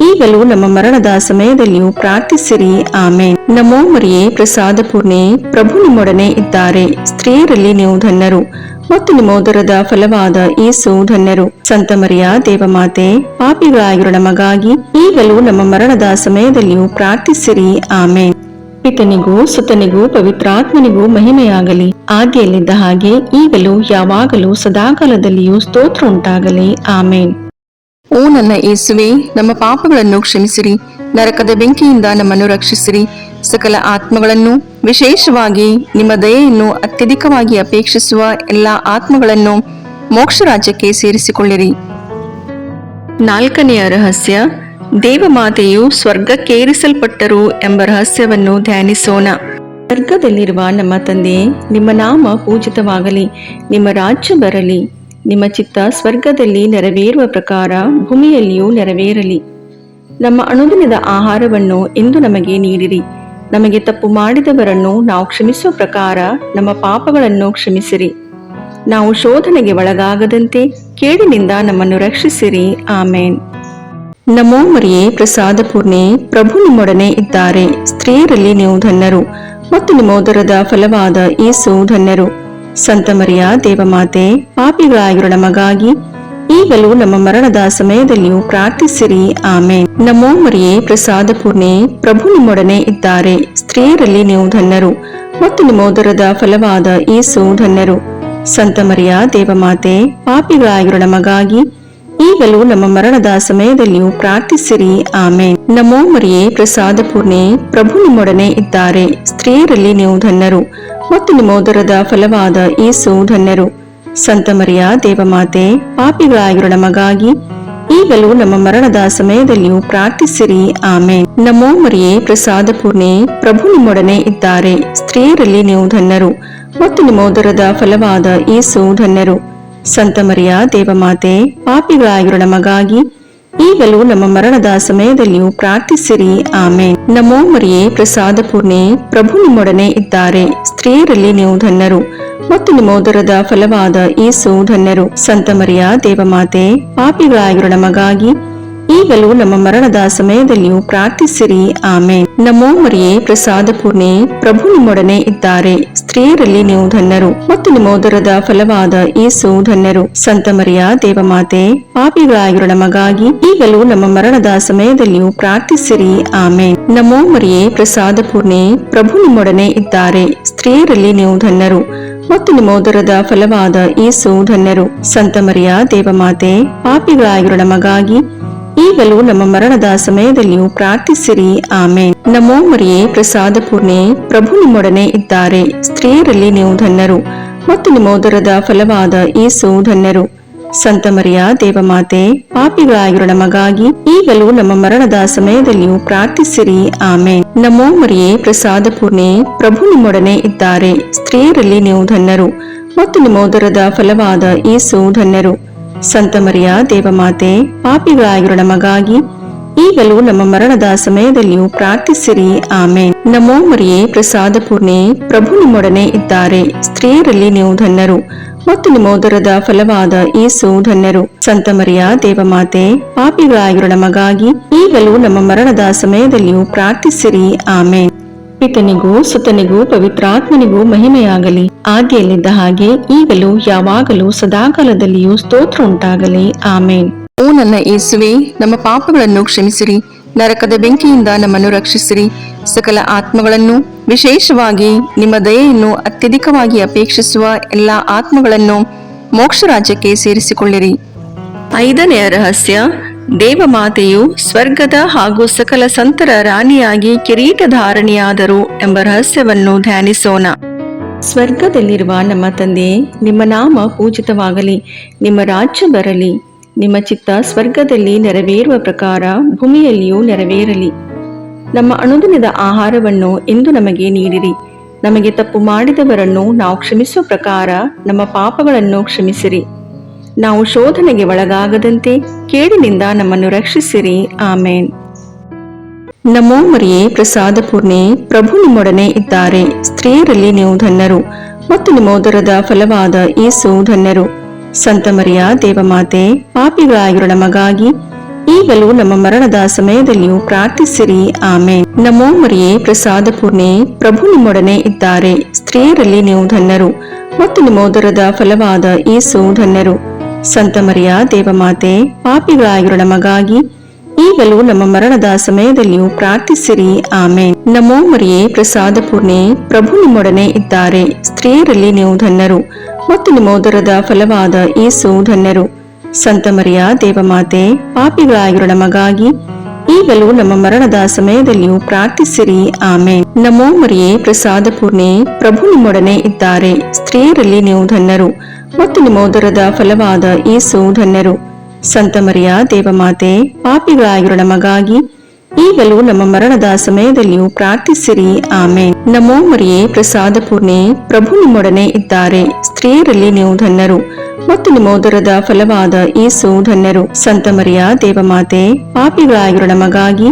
ಈಗಲೂ ನಮ್ಮ ಮರಣದ ಸಮಯದಲ್ಲಿಯೂ ಪ್ರಾರ್ಥಿಸಿರಿ. ಆಮೇನ್. ನಮೋ ಮರಿಯೇ, ಪ್ರಸಾದ ಪೂರ್ಣೆ, ಪ್ರಭು ನಿಮ್ಮೊಡನೆ ಇದ್ದಾರೆ. ಸ್ತ್ರೀಯರಲ್ಲಿ ನೀವು ಧನ್ಯರು ಮತ್ತು ನಿಮ್ಮ ಉದರದ ಫಲವಾದ ಯೇಸು ಧನ್ಯರು. ಸಂತ ಮರಿಯ ದೇವಮಾತೆ, ಪಾಪಿಗಳಾಗಿರೋ ನಮಗಾಗಿ ಈಗಲೂ ನಮ್ಮ ಮರಣದ ಸಮಯದಲ್ಲಿಯೂ ಪ್ರಾರ್ಥಿಸಿರಿ. ಆಮೇನ್. ಪಿತನಿಗೂ ಸುತನಿಗೂ ಪವಿತ್ರಾತ್ಮನಿಗೂ ಮಹಿಮೆಯಾಗಲಿ, ಆದಿಯಲ್ಲಿದ್ದ ಹಾಗೆ ಈಗಲೂ ಯಾವಾಗಲೂ ಸದಾಕಾಲದಲ್ಲಿಯೂ ಸ್ತೋತ್ರ ಉಂಟಾಗಲಿ. ಆಮೇನ್. ಓ ನನ್ನ ಯೇಸುವೆ, ನಮ್ಮ ಪಾಪಗಳನ್ನು ಕ್ಷಮಿಸಿರಿ, ನರಕದ ಬೆಂಕಿಯಿಂದ ನಮ್ಮನ್ನು ರಕ್ಷಿಸಿರಿ, ಸಕಲ ಆತ್ಮಗಳನ್ನು, ವಿಶೇಷವಾಗಿ ನಿಮ್ಮ ದಯೆಯನ್ನು ಅತ್ಯಧಿಕವಾಗಿ ಅಪೇಕ್ಷಿಸುವ ಎಲ್ಲಾ ಆತ್ಮಗಳನ್ನು ಮೋಕ್ಷ ರಾಜ್ಯಕ್ಕೆ ಸೇರಿಸಿಕೊಳ್ಳಿರಿ. ನಾಲ್ಕನೆಯ ರಹಸ್ಯ, ದೇವಮಾತೆಯು ಸ್ವರ್ಗಕ್ಕೇರಿಸಲ್ಪಟ್ಟರು ಎಂಬ ರಹಸ್ಯವನ್ನು ಧ್ಯಾನಿಸೋಣ. ಸ್ವರ್ಗದಲ್ಲಿರುವ ನಮ್ಮ ತಂದೆಯೇ, ನಿಮ್ಮ ನಾಮ ಪೂಜಿತವಾಗಲಿ, ನಿಮ್ಮ ರಾಜ್ಯ ಬರಲಿ, ನಿಮ್ಮ ಚಿತ್ತ ಸ್ವರ್ಗದಲ್ಲಿ ನೆರವೇರುವ ಪ್ರಕಾರ ಭೂಮಿಯಲ್ಲಿಯೂ ನೆರವೇರಲಿ. ನಮ್ಮ ಅನುದಿನದ ಆಹಾರವನ್ನು ಇಂದು ನಮಗೆ ನೀಡಿರಿ. ನಮಗೆ ತಪ್ಪು ಮಾಡಿದವರನ್ನು ನಾವು ಕ್ಷಮಿಸುವ ಪ್ರಕಾರ ನಮ್ಮ ಪಾಪಗಳನ್ನು ಕ್ಷಮಿಸಿರಿ. ನಾವು ಶೋಧನೆಗೆ ಒಳಗಾಗದಂತೆ ಕೇಡಿನಿಂದ ನಮ್ಮನ್ನು ರಕ್ಷಿಸಿರಿ. ಆಮೇನ್. ನಮೋ ಮರಿಯೇ, ಪ್ರಸಾದ ಪೂರ್ಣೆ, ಪ್ರಭು ನಿಮ್ಮೊಡನೆ ಇದ್ದಾರೆ. ಸ್ತ್ರೀಯರಲ್ಲಿ ನೀವು ಧನ್ಯರು ಮತ್ತು ನಿಮ್ಮ ಉದರದ ಫಲವಾದ ಯೇಸು ಧನ್ಯರು. ಸಂತ ಮರಿಯ ದೇವಮಾತೆ, ಪಾಪಿಗಳಾಗಿರೋ ನಮಗಾಗಿ ಈಗಲೂ ನಮ್ಮ ಮರಣದ ಸಮಯದಲ್ಲಿಯೂ ಪ್ರಾರ್ಥಿಸಿರಿ. ಆಮೇನ್. ನಮೋ ಮರಿಯೇ, ಪ್ರಸಾದ ಪೂರ್ಣೆ, ಪ್ರಭು ನಿಮ್ಮೊಡನೆ ಇದ್ದಾರೆ. ಸ್ತ್ರೀಯರಲ್ಲಿ ನೀವು ಧನ್ಯರು ಮತ್ತು ನಿಮ್ಮ ಉದರದ ಫಲವಾದ ಯೇಸು ಧನ್ಯರು. ಸಂತ ಮರಿಯ ದೇವಮಾತೆ, ಪಾಪಿಗಳಾಗಿರೋ ನಮಗಾಗಿ ಈಗಲೂ ನಮ್ಮ ಮರಣದ ಸಮಯದಲ್ಲಿಯೂ ಪ್ರಾರ್ಥಿಸಿರಿ. ಆಮೇನ್. ನಮೋ ಮರಿಯೇ, ಪ್ರಸಾದ ಪೂರ್ಣೆ, ಪ್ರಭು ನಿಮ್ಮೊಡನೆ ಇದ್ದಾರೆ. ಸ್ತ್ರೀಯರಲ್ಲಿ ನೀವು ಧನ್ಯರು ಮತ್ತು ನಿಮ್ಮ ಉದರದ ಫಲವಾದ ಯೇಸು ಧನ್ಯರು. ಸಂತ ಮರಿಯ ದೇವಮಾತೆ, ಪಾಪಿಗಳಾಗಿರೋ ನಮಗಾಗಿ ಈಗಲೂ ನಮ್ಮ ಮರಣದ ಸಮಯದಲ್ಲಿಯೂ ಪ್ರಾರ್ಥಿಸಿರಿ. ಆಮೇನ್. ನಮೋ ಮರಿಯೇ, ಪ್ರಸಾದ ಪೂರ್ಣೆ, ಪ್ರಭು ನಿಮ್ಮೊಡನೆ ಇದ್ದಾರೆ. ಸ್ತ್ರೀಯರಲ್ಲಿ ನೀವು ಧನ್ಯರು ಮತ್ತು ನಿಮ್ಮ ಉದರದ ಫಲವಾದ ಯೇಸು ಧನ್ಯರು. ಸಂತ ಮರಿಯ ದೇವಮಾತೆ, ಪಾಪಿಗಳಾಗಿರೋ ನಮಗಾಗಿ ಈಗಲೂ ನಮ್ಮ ಮರಣದ ಸಮಯದಲ್ಲಿಯೂ ಪ್ರಾರ್ಥಿಸಿರಿ. ಆಮೇನ್. ನಮೋ ಮರಿಯೇ, ಪ್ರಸಾದ ಪೂರ್ಣೆ, ಪ್ರಭು ನಿಮ್ಮೊಡನೆ ಇದ್ದಾರೆ. ಸ್ತ್ರೀಯರಲ್ಲಿ ನೀವು ಧನ್ಯರು ಮತ್ತು ನಿಮ್ಮ ಉದರದ ಫಲವಾದ ಯೇಸು ಧನ್ಯರು. ಸಂತ ಮರಿಯ ದೇವಮಾತೆ, ಪಾಪಿಗಳಾಗಿರೋ ನಮಗಾಗಿ ಈಗಲೂ ನಮ್ಮ ಮರಣದ ಸಮಯದಲ್ಲಿಯೂ ಪ್ರಾರ್ಥಿಸಿರಿ. ಆಮೇನ್. ನಮೋ ಮರಿಯೇ, ಪ್ರಸಾದ ಪೂರ್ಣೆ, ಪ್ರಭು ನಿಮ್ಮೊಡನೆ ಇದ್ದಾರೆ. ಸ್ತ್ರೀಯರಲ್ಲಿ ನೀವು ಧನ್ಯರು ಮತ್ತು ನಿಮ್ಮ ಉದರದ ಫಲವಾದ ಯೇಸು ಧನ್ಯರು. ಸಂತ ಮರಿಯ ದೇವಮಾತೆ, ಪಾಪಿಗಳಾಗಿರೋ ನಮಗಾಗಿ ಈಗಲೂ ನಮ್ಮ ಮರಣದ ಸಮಯದಲ್ಲಿಯೂ ಪ್ರಾರ್ಥಿಸಿರಿ. ಆಮೇನ್. ನಮೋ ಮರಿಯೇ, ಪ್ರಸಾದ ಪೂರ್ಣೆ, ಪ್ರಭು ನಿಮ್ಮೊಡನೆ ಇದ್ದಾರೆ. ಸ್ತ್ರೀಯರಲ್ಲಿ ನೀವು ಧನ್ಯರು ಮತ್ತು ನಿಮ್ಮ ಉದರದ ಫಲವಾದ ಯೇಸು ಧನ್ಯರು. ಸಂತ ಮರಿಯ ದೇವಮಾತೆ, ಪಾಪಿಗಳಾಗಿರೋ ನಮಗಾಗಿ ಈಗಲೂ ನಮ್ಮ ಮರಣದ ಸಮಯದಲ್ಲಿಯೂ ಪ್ರಾರ್ಥಿಸಿರಿ. ಆಮೇನ್. ನಮೋ ಮರಿಯೇ, ಪ್ರಸಾದ ಪೂರ್ಣೆ, ಪ್ರಭು ನಿಮ್ಮೊಡನೆ ಇದ್ದಾರೆ. ಸ್ತ್ರೀಯರಲ್ಲಿ ನೀವು ಧನ್ಯರು ಮತ್ತು ನಿಮ್ಮ ಉದರದ ಫಲವಾದ ಯೇಸು ಧನ್ಯರು. ಸಂತ ಮರಿಯ ದೇವಮಾತೆ, ಪಾಪಿಗಳಾಗಿರೋ ನಮಗಾಗಿ ಈಗಲೂ ನಮ್ಮ ಮರಣದ ಸಮಯದಲ್ಲಿಯೂ ಪ್ರಾರ್ಥಿಸಿರಿ. ಆಮೇನ್. ನಮೋ ಮರಿಯೇ, ಪ್ರಸಾದ ಪೂರ್ಣೆ, ಪ್ರಭು ನಿಮ್ಮೊಡನೆ ಇದ್ದಾರೆ. ಸ್ತ್ರೀಯರಲ್ಲಿ ನೀವು ಧನ್ಯರು ಮತ್ತು ನಿಮ್ಮ ಉದರದ ಫಲವಾದ ಯೇಸು ಧನ್ಯರು. ಸಂತ ಮರಿಯ ದೇವಮಾತೆ, ಪಾಪಿಗಳಾಗಿರೋ ನಮಗಾಗಿ ಈಗಲೂ ನಮ್ಮ ಮರಣದ ಸಮಯದಲ್ಲಿಯೂ ಪ್ರಾರ್ಥಿಸಿರಿ. ಆಮೇನ್. ನಮೋ ಮರಿಯೇ, ಪ್ರಸಾದ ಪೂರ್ಣೆ, ಪ್ರಭು ನಿಮ್ಮೊಡನೆ ಇದ್ದಾರೆ. ಸ್ತ್ರೀಯರಲ್ಲಿ ನೀವು ಧನ್ಯರು ಮತ್ತು ನಿಮ್ಮ ಉದರದ ಫಲವಾದ ಯೇಸು ಧನ್ಯರು. ಸಂತ ಮರಿಯ ದೇವಮಾತೆ, ಪಾಪಿಗಳಾಗಿರೋ ನಮಗಾಗಿ ಈಗಲೂ ನಮ್ಮ ಮರಣದ ಸಮಯದಲ್ಲಿಯೂ ಪ್ರಾರ್ಥಿಸಿರಿ. ಆಮೇನ್. ಪಿತನಿಗೂ ಸುತನಿಗೂ ಪವಿತ್ರಾತ್ಮನಿಗೂ ಮಹಿಮೆಯಾಗಲಿ, ಆದಿಯಲ್ಲಿದ್ದ ಹಾಗೆ ಈಗಲೂ ಯಾವಾಗಲೂ ಸದಾಕಾಲದಲ್ಲಿಯೂ ಸ್ತೋತ್ರ ಉಂಟಾಗಲಿ. ಆಮೇನ್. ಓ ನನ್ನ ಯೇಸುವೆ, ನಮ್ಮ ಪಾಪಗಳನ್ನು ಕ್ಷಮಿಸಿರಿ, ನರಕದ ಬೆಂಕಿಯಿಂದ ನಮ್ಮನ್ನು ರಕ್ಷಿಸಿರಿ, ಸಕಲ ಆತ್ಮಗಳನ್ನು, ವಿಶೇಷವಾಗಿ ನಿಮ್ಮ ದಯೆಯನ್ನು ಅತ್ಯಧಿಕವಾಗಿ ಅಪೇಕ್ಷಿಸುವ ಎಲ್ಲಾ ಆತ್ಮಗಳನ್ನು ಮೋಕ್ಷ ರಾಜ್ಯಕ್ಕೆ ಸೇರಿಸಿಕೊಳ್ಳಿರಿ. ಐದನೆಯ ರಹಸ್ಯ, ದೇವಮಾತೆಯು ಸ್ವರ್ಗದ ಹಾಗೂ ಸಕಲ ಸಂತರ ರಾಣಿಯಾಗಿ ಕಿರೀಟಧಾರಣಿಯಾದರು ಎಂಬ ರಹಸ್ಯವನ್ನು ಧ್ಯಾನಿಸೋಣ. ಸ್ವರ್ಗದಲ್ಲಿರುವ ನಮ್ಮ ತಂದೆಯೇ, ನಿಮ್ಮ ನಾಮ ಪೂಜಿತವಾಗಲಿ, ನಿಮ್ಮ ರಾಜ್ಯ ಬರಲಿ, ನಿಮ್ಮ ಚಿತ್ತ ಸ್ವರ್ಗದಲ್ಲಿ ನೆರವೇರುವ ಪ್ರಕಾರ ಭೂಮಿಯಲ್ಲಿಯೂ ನೆರವೇರಲಿ. ನಮ್ಮ ಅನುದಿನದ ಆಹಾರವನ್ನು ಇಂದು ನಮಗೆ ನೀಡಿರಿ. ನಮಗೆ ತಪ್ಪು ಮಾಡಿದವರನ್ನು ನಾವು ಕ್ಷಮಿಸುವ ಪ್ರಕಾರ ನಮ್ಮ ಪಾಪಗಳನ್ನು ಕ್ಷಮಿಸಿರಿ. ನಾವು ಶೋಧನೆಗೆ ಒಳಗಾಗದಂತೆ ಕೇಡಿನಿಂದ ನಮ್ಮನ್ನು ರಕ್ಷಿಸಿರಿ. ಆಮೇನ್. ನಮೋ ಮರಿಯೇ, ಪ್ರಸಾದ ಪೂರ್ಣೆ, ಪ್ರಭು ನಿಮ್ಮೊಡನೆ ಇದ್ದಾರೆ. ಸ್ತ್ರೀಯರಲ್ಲಿ ನೀವು ಧನ್ಯರು ಮತ್ತು ನಿಮ್ಮ ಉದರದ ಫಲವಾದ ಯೇಸು ಧನ್ಯರು. ಸಂತ ಮರಿಯ ದೇವಮಾತೆ, ಪಾಪಿಗಳಾಗಿರೋ ನಮಗಾಗಿ ಈಗಲೂ ನಮ್ಮ ಮರಣದ ಸಮಯದಲ್ಲಿಯೂ ಪ್ರಾರ್ಥಿಸಿರಿ. ಆಮೇನ್. ನಮೋ ಮರಿಯೇ, ಪ್ರಸಾದ ಪೂರ್ಣೆ, ಪ್ರಭು ನಿಮ್ಮೊಡನೆ ಇದ್ದಾರೆ. ಸ್ತ್ರೀಯರಲ್ಲಿ ನೀವು ಧನ್ಯರು ಮತ್ತು ನಿಮ್ಮ ಉದರದ ಫಲವಾದ ಯೇಸು ಧನ್ಯರು. ಸಂತ ಮರಿಯ ದೇವಮಾತೆ, ಪಾಪಿಗಳಾಗಿರೋ ನಮಗಾಗಿ ಈಗಲೂ ನಮ್ಮ ಮರಣದ ಸಮಯದಲ್ಲಿಯೂ ಪ್ರಾರ್ಥಿಸಿರಿ. ಆಮೇನ್. ನಮೋ ಮರಿಯೇ, ಪ್ರಸಾದ ಪೂರ್ಣೆ, ಪ್ರಭು ನಿಮ್ಮೊಡನೆ ಇದ್ದಾರೆ. ಸ್ತ್ರೀಯರಲ್ಲಿ ನೀವು ಧನ್ಯರು ಮತ್ತು ನಿಮ್ಮ ಉದರದ ಫಲವಾದ ಯೇಸು ಧನ್ಯರು. ಸಂತ ಮರಿಯ ದೇವಮಾತೆ, ಪಾಪಿಗಳಾಗಿರೋ ನಮಗಾಗಿ ಈಗಲೂ ನಮ್ಮ ಮರಣದ ಸಮಯದಲ್ಲಿಯೂ ಪ್ರಾರ್ಥಿಸಿರಿ. ಆಮೇನ್. ನಮೋ ಮರಿಯೇ, ಪ್ರಸಾದ ಪೂರ್ಣೆ, ಪ್ರಭು ನಿಮ್ಮೊಡನೆ ಇದ್ದಾರೆ. ಸ್ತ್ರೀಯರಲ್ಲಿ ನೀವು ಧನ್ಯರು ಮತ್ತು ನಿಮ್ಮ ಉದರದ ಫಲವಾದ ಯೇಸು ಧನ್ಯರು. ಸಂತ ಮರಿಯ ದೇವಮಾತೆ, ಪಾಪಿಗಳಾಗಿರೋ ನಮಗಾಗಿ ಈಗಲೂ ನಮ್ಮ ಮರಣದ ಸಮಯದಲ್ಲಿಯೂ ಪ್ರಾರ್ಥಿಸಿರಿ. ಆಮೇನ್. ನಮೋ ಮರಿಯೇ, ಪ್ರಸಾದ ಪೂರ್ಣೆ, ಪ್ರಭು ನಿಮ್ಮೊಡನೆ ಇದ್ದಾರೆ. ಸ್ತ್ರೀಯರಲ್ಲಿ ನೀವು ಧನ್ಯರು ಮತ್ತು ನಿಮ್ಮ ಉದರದ ಫಲವಾದ ಯೇಸು ಧನ್ಯರು. ಸಂತ ಮರಿಯ ದೇವಮಾತೆ, ಪಾಪಿಗಳಾಗಿರೋ ನಮಗಾಗಿ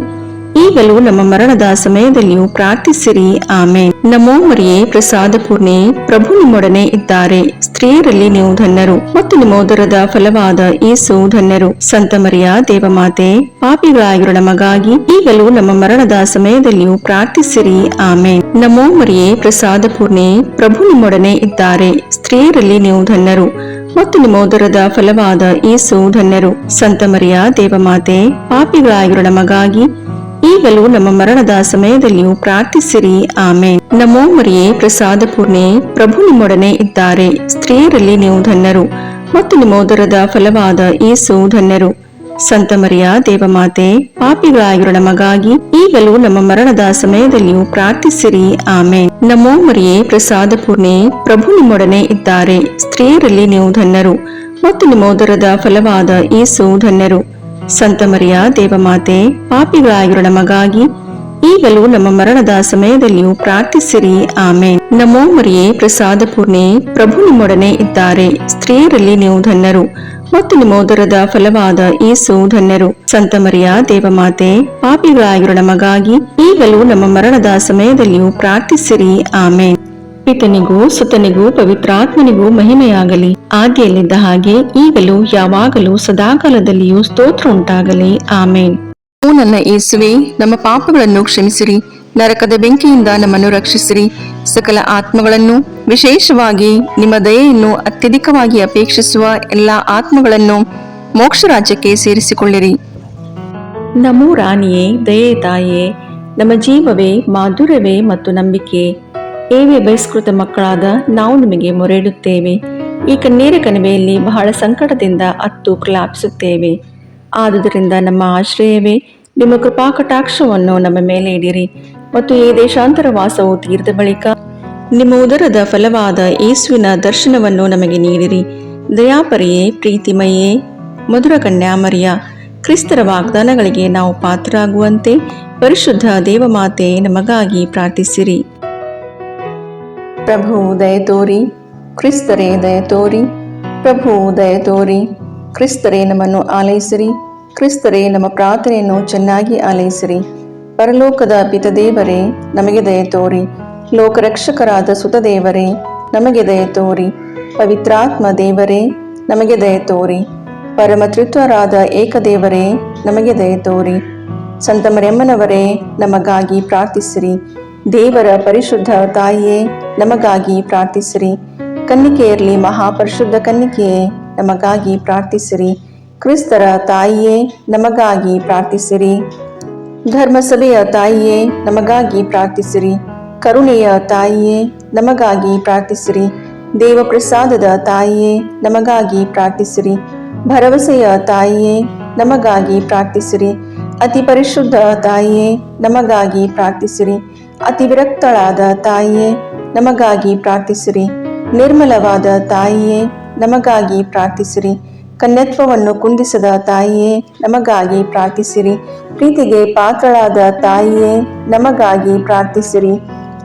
ಈಗಲೂ ನಮ್ಮ ಮರಣದ ಸಮಯದಲ್ಲಿಯೂ ಪ್ರಾರ್ಥಿಸಿರಿ. ಆಮೇನ್. ನಮೋ ಮರಿಯೇ, ಪ್ರಸಾದ ಪೂರ್ಣೆ, ಪ್ರಭು ನಿಮ್ಮೊಡನೆ ಇದ್ದಾರೆ. ಸ್ತ್ರೀಯರಲ್ಲಿ ನೀವು ಧನ್ಯರು ಮತ್ತು ನಿಮ್ಮ ಉದರದ ಫಲವಾದ ಯೇಸು ಧನ್ಯರು. ಸಂತ ಮರಿಯ ದೇವಮಾತೆ, ಪಾಪಿಗಳಾಗಿರೋ ನಮಗಾಗಿ ಈಗಲೂ ನಮ್ಮ ಮರಣದ ಸಮಯದಲ್ಲಿಯೂ ಪ್ರಾರ್ಥಿಸಿರಿ. ಆಮೇನ್. ನಮೋ ಮರಿಯೇ, ಪ್ರಸಾದ ಪೂರ್ಣೆ, ಪ್ರಭು ನಿಮ್ಮೊಡನೆ ಇದ್ದಾರೆ. ಸ್ತ್ರೀಯರಲ್ಲಿ ನೀವು ಧನ್ಯರು ಮತ್ತು ನಿಮ್ಮ ಉದರದ ಫಲವಾದ ಯೇಸು ಧನ್ಯರು. ಸಂತ ಮರಿಯ ದೇವಮಾತೆ, ಪಾಪಿಗಳಾಗಿರೋ ನಮಗಾಗಿ ಈಗಲೂ ನಮ್ಮ ಮರಣದ ಸಮಯದಲ್ಲಿಯೂ ಪ್ರಾರ್ಥಿಸಿರಿ. ಆಮೇನ್. ನಮೋ ಮರಿಯೇ, ಪ್ರಸಾದ ಪೂರ್ಣೆ, ಪ್ರಭು ನಿಮ್ಮೊಡನೆ ಇದ್ದಾರೆ. ಸ್ತ್ರೀಯರಲ್ಲಿ ನೀವು ಧನ್ಯರು ಮತ್ತು ನಿಮ್ಮ ಉದರದ ಫಲವಾದ ಯೇಸು ಧನ್ಯರು. ಸಂತ ಮರಿಯ ದೇವಮಾತೆ, ಪಾಪಿಗಳಾಗಿರೋ ನಮಗಾಗಿ ಈಗಲೂ ನಮ್ಮ ಮರಣದ ಸಮಯದಲ್ಲಿಯೂ ಪ್ರಾರ್ಥಿಸಿರಿ. ಆಮೇನ್. ನಮೋ ಮರಿಯೇ, ಪ್ರಸಾದ ಪೂರ್ಣೆ, ಪ್ರಭು ನಿಮ್ಮೊಡನೆ ಇದ್ದಾರೆ. ಸ್ತ್ರೀಯರಲ್ಲಿ ನೀವು ಧನ್ಯರು ಮತ್ತು ನಿಮ್ಮ ಉದರದ ಫಲವಾದ ಯೇಸು ಧನ್ಯರು. ಸಂತ ಮರಿಯ ದೇವಮಾತೆ, ಪಾಪಿಗಳಾಗಿರೋ ನಮಗಾಗಿ ಈಗಲೂ ನಮ್ಮ ಮರಣದ ಸಮಯದಲ್ಲಿಯೂ ಪ್ರಾರ್ಥಿಸಿರಿ. ಆಮೇನ್. ನಮೋ ಮರಿಯೇ, ಪ್ರಸಾದ ಪೂರ್ಣೆ, ಪ್ರಭು ನಿಮ್ಮೊಡನೆ ಇದ್ದಾರೆ. ಸ್ತ್ರೀಯರಲ್ಲಿ ನೀವು ಧನ್ಯರು ಮತ್ತು ನಿಮ್ಮ ಉದರದ ಫಲವಾದ ಯೇಸು ಧನ್ಯರು. ಸಂತ ಮರಿಯ ದೇವಮಾತೆ, ಪಾಪಿಗಳಾಗಿರೋ ನಮಗಾಗಿ ಈಗಲೂ ನಮ್ಮ ಮರಣದ ಸಮಯದಲ್ಲಿಯೂ ಪ್ರಾರ್ಥಿಸಿರಿ. ಆಮೇನ್. ಪಿತನಿಗೂ ಸುತನಿಗೂ ಪವಿತ್ರಾತ್ಮನಿಗೂ ಮಹಿಮೆಯಾಗಲಿ, ಆದಿಯಲ್ಲಿದ್ದ ಹಾಗೆ ಈಗಲೂ ಯಾವಾಗಲೂ ಸದಾಕಾಲದಲ್ಲಿಯೂ ಸ್ತೋತ್ರ ಉಂಟಾಗಲಿ. ಆಮೇನ್. ಓ ನನ್ನ ಯೇಸುವೆ, ನಮ್ಮ ಪಾಪಗಳನ್ನು ಕ್ಷಮಿಸಿರಿ, ನರಕದ ಬೆಂಕಿಯಿಂದ ನಮ್ಮನ್ನು ರಕ್ಷಿಸಿರಿ, ಸಕಲ ಆತ್ಮಗಳನ್ನು, ವಿಶೇಷವಾಗಿ ನಿಮ್ಮ ದಯೆಯನ್ನು ಅತ್ಯಧಿಕವಾಗಿ ಅಪೇಕ್ಷಿಸುವ ಎಲ್ಲ ಆತ್ಮಗಳನ್ನು ಮೋಕ್ಷ ರಾಜ್ಯಕ್ಕೆ ಸೇರಿಸಿಕೊಳ್ಳಿರಿ. ನಮೋ ರಾಣಿಯೇ, ದಯೆ ತಾಯಿಯೇ, ನಮ್ಮ ಜೀವವೇ, ಮಾಧುರ್ಯವೇ ಮತ್ತು ನಂಬಿಕೆ, ಏವೇ ಬಹಿಷ್ಕೃತ ಮಕ್ಕಳಾದ ನಾವು ನಿಮಗೆ ಮೊರೆಯಿಡುತ್ತೇವೆ. ಈ ಕಣ್ಣೀರ ಕಣಿವೆಯಲ್ಲಿ ಬಹಳ ಸಂಕಟದಿಂದ ಅತ್ತು ಪ್ರಲಾಪಿಸುತ್ತೇವೆ. ಆದುದರಿಂದ ನಮ್ಮ ಆಶ್ರಯವೇ, ನಿಮ್ಮ ಕೃಪಾ ಕಟಾಕ್ಷವನ್ನು ನಮ್ಮ ಮೇಲೆ ಇಡಿರಿ ಮತ್ತು ಈ ದೇಶಾಂತರ ವಾಸವು ತೀರಿದ ಬಳಿಕ ನಿಮ್ಮ ಉದರದ ಫಲವಾದ ಯೇಸುವಿನ ದರ್ಶನವನ್ನು ನಮಗೆ ನೀಡಿರಿ. ದಯಾಪರಿಯೇ, ಪ್ರೀತಿಮಯೇ, ಮಧುರ ಕನ್ಯಾಮರಿಯ, ಕ್ರಿಸ್ತರ ವಾಗ್ದಾನಗಳಿಗೆ ನಾವು ಪಾತ್ರರಾಗುವಂತೆ ಪರಿಶುದ್ಧ ದೇವಮಾತೆ ನಮಗಾಗಿ ಪ್ರಾರ್ಥಿಸಿರಿ. ಪ್ರಭು ದಯ ತೋರಿ, ಕ್ರಿಸ್ತರೇ ದಯ ತೋರಿ, ಪ್ರಭು ದಯ ತೋರಿ, ಕ್ರಿಸ್ತರೇ ನಮ್ಮನ್ನು ಆಲೈಸಿರಿ, ಕ್ರಿಸ್ತರೇ ನಮ್ಮ ಪ್ರಾರ್ಥನೆಯನ್ನು ಚೆನ್ನಾಗಿ ಆಲೈಸಿರಿ. ಪರಲೋಕದ ಪಿತದೇವರೇ, ನಮಗೆ ದಯ ತೋರಿ. ಲೋಕರಕ್ಷಕರಾದ ಸುತದೇವರೇ, ನಮಗೆ ದಯ ತೋರಿ. ಪವಿತ್ರಾತ್ಮ ದೇವರೇ, ನಮಗೆ ದಯ ತೋರಿ. ಪರಮತ್ರಿತ್ವರಾದ ಏಕದೇವರೇ, ನಮಗೆ ದಯ ತೋರಿ. ಸಂತ ಮರಿಯಮ್ಮನವರೇ, ನಮಗಾಗಿ ಪ್ರಾರ್ಥಿಸಿರಿ. ದೇವರ ಪರಿಶುದ್ಧ ತಾಯಿಯೇ, ನಮಗಾಗಿ ಪ್ರಾರ್ಥಿಸಿರಿ. ಕನ್ನಿಕೆಯರಲ್ಲಿ ಮಹಾಪರಿಶುದ್ಧ ಕನ್ನಿಕೆಯೇ, ನಮಗಾಗಿ ಪ್ರಾರ್ಥಿಸಿರಿ. ಕ್ರಿಸ್ತರ ತಾಯಿಯೇ, ನಮಗಾಗಿ ಪ್ರಾರ್ಥಿಸಿರಿ. ಧರ್ಮಸಭೆಯ ತಾಯಿಯೇ, ನಮಗಾಗಿ ಪ್ರಾರ್ಥಿಸಿರಿ. ಕರುಣೆಯ ತಾಯಿಯೇ, ನಮಗಾಗಿ ಪ್ರಾರ್ಥಿಸಿರಿ. ದೇವಪ್ರಸಾದದ ತಾಯಿಯೇ, ನಮಗಾಗಿ ಪ್ರಾರ್ಥಿಸಿರಿ. ಭರವಸೆಯ ತಾಯಿಯೇ, ನಮಗಾಗಿ ಪ್ರಾರ್ಥಿಸಿರಿ. ಅತಿ ಪರಿಶುದ್ಧ ತಾಯಿಯೇ, ನಮಗಾಗಿ ಪ್ರಾರ್ಥಿಸಿರಿ. ಅತಿ ವಿರಕ್ತಳಾದ ತಾಯಿಯೇ, ನಮಗಾಗಿ ಪ್ರಾರ್ಥಿಸಿರಿ. ನಿರ್ಮಲವಾದ ತಾಯಿಯೇ, ನಮಗಾಗಿ ಪ್ರಾರ್ಥಿಸಿರಿ. ಕನ್ಯತ್ವವನ್ನು ಕುಂದಿಸದ ತಾಯಿಯೇ, ನಮಗಾಗಿ ಪ್ರಾರ್ಥಿಸಿರಿ. ಪ್ರೀತಿಗೆ ಪಾತ್ರಳಾದ ತಾಯಿಯೇ, ನಮಗಾಗಿ ಪ್ರಾರ್ಥಿಸಿರಿ.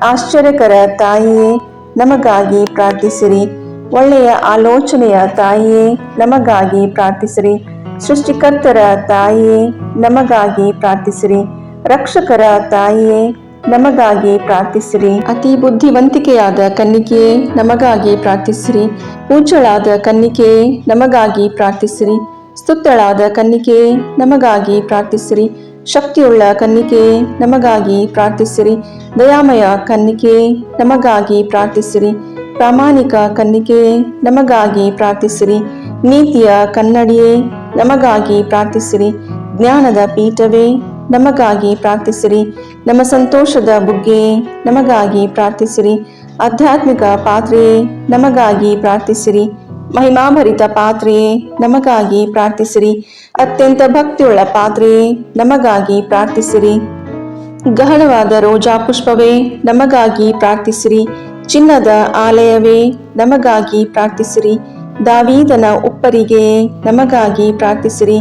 ಆಶ್ಚರ್ಯಕರ ತಾಯಿಯೇ, ನಮಗಾಗಿ ಪ್ರಾರ್ಥಿಸಿರಿ. ಒಳ್ಳೆಯ ಆಲೋಚನೆಯ ತಾಯಿಯೇ, ನಮಗಾಗಿ ಪ್ರಾರ್ಥಿಸಿರಿ. ಸೃಷ್ಟಿಕರ್ತರ ತಾಯಿಯೇ, ನಮಗಾಗಿ ಪ್ರಾರ್ಥಿಸಿರಿ. ರಕ್ಷಕರ ತಾಯಿಯೇ, ನಮಗಾಗಿ ಪ್ರಾರ್ಥಿಸಿರಿ. ಅತಿ ಬುದ್ಧಿವಂತಿಕೆಯಾದ ಕನ್ನಿಕೆಯೇ, ನಮಗಾಗಿ ಪ್ರಾರ್ಥಿಸಿರಿ. ಪೂಜ್ಯಳಾದ ಕನ್ನಿಕೆಯೇ, ನಮಗಾಗಿ ಪ್ರಾರ್ಥಿಸಿರಿ. ಸ್ತುತ್ಯಳಾದ ಕನ್ನಿಕೆಯೇ, ನಮಗಾಗಿ ಪ್ರಾರ್ಥಿಸಿರಿ. ಶಕ್ತಿಯುಳ್ಳ ಕನ್ನಿಕೆಯೇ, ನಮಗಾಗಿ ಪ್ರಾರ್ಥಿಸಿರಿ. ದಯಾಮಯ ಕನ್ನಿಕೆಯೇ, ನಮಗಾಗಿ ಪ್ರಾರ್ಥಿಸಿರಿ. ಪ್ರಾಮಾಣಿಕ ಕನ್ನಿಕೆಯೇ, ನಮಗಾಗಿ ಪ್ರಾರ್ಥಿಸಿರಿ. ನೀತಿಯ ಕನ್ನಡಿಯೇ, ನಮಗಾಗಿ ಪ್ರಾರ್ಥಿಸಿರಿ. ಜ್ಞಾನದ ಪೀಠವೇ, ನಮಗಾಗಿ ಪ್ರಾರ್ಥಿಸಿರಿ. ನಮ್ಮ ಸಂತೋಷದ ಬುಗ್ಗೆಯೇ, ನಮಗಾಗಿ ಪ್ರಾರ್ಥಿಸಿರಿ. ಆಧ್ಯಾತ್ಮಿಕ ಪಾತ್ರೆಯೇ, ನಮಗಾಗಿ ಪ್ರಾರ್ಥಿಸಿರಿ. ಮಹಿಮಾಭರಿತ ಪಾತ್ರೆಯೇ, ನಮಗಾಗಿ ಪ್ರಾರ್ಥಿಸಿರಿ. ಅತ್ಯಂತ ಭಕ್ತಿಯುಳ್ಳ ಪಾತ್ರೆಯೇ, ನಮಗಾಗಿ ಪ್ರಾರ್ಥಿಸಿರಿ. ಗಹನವಾದ ರೋಜಾ ಪುಷ್ಪವೇ, ನಮಗಾಗಿ ಪ್ರಾರ್ಥಿಸಿರಿ. ಚಿನ್ನದ ಆಲಯವೇ, ನಮಗಾಗಿ ಪ್ರಾರ್ಥಿಸಿರಿ. ದಾವೀದನ ಉಪ್ಪರಿಗೆಯೇ, ನಮಗಾಗಿ ಪ್ರಾರ್ಥಿಸಿರಿ.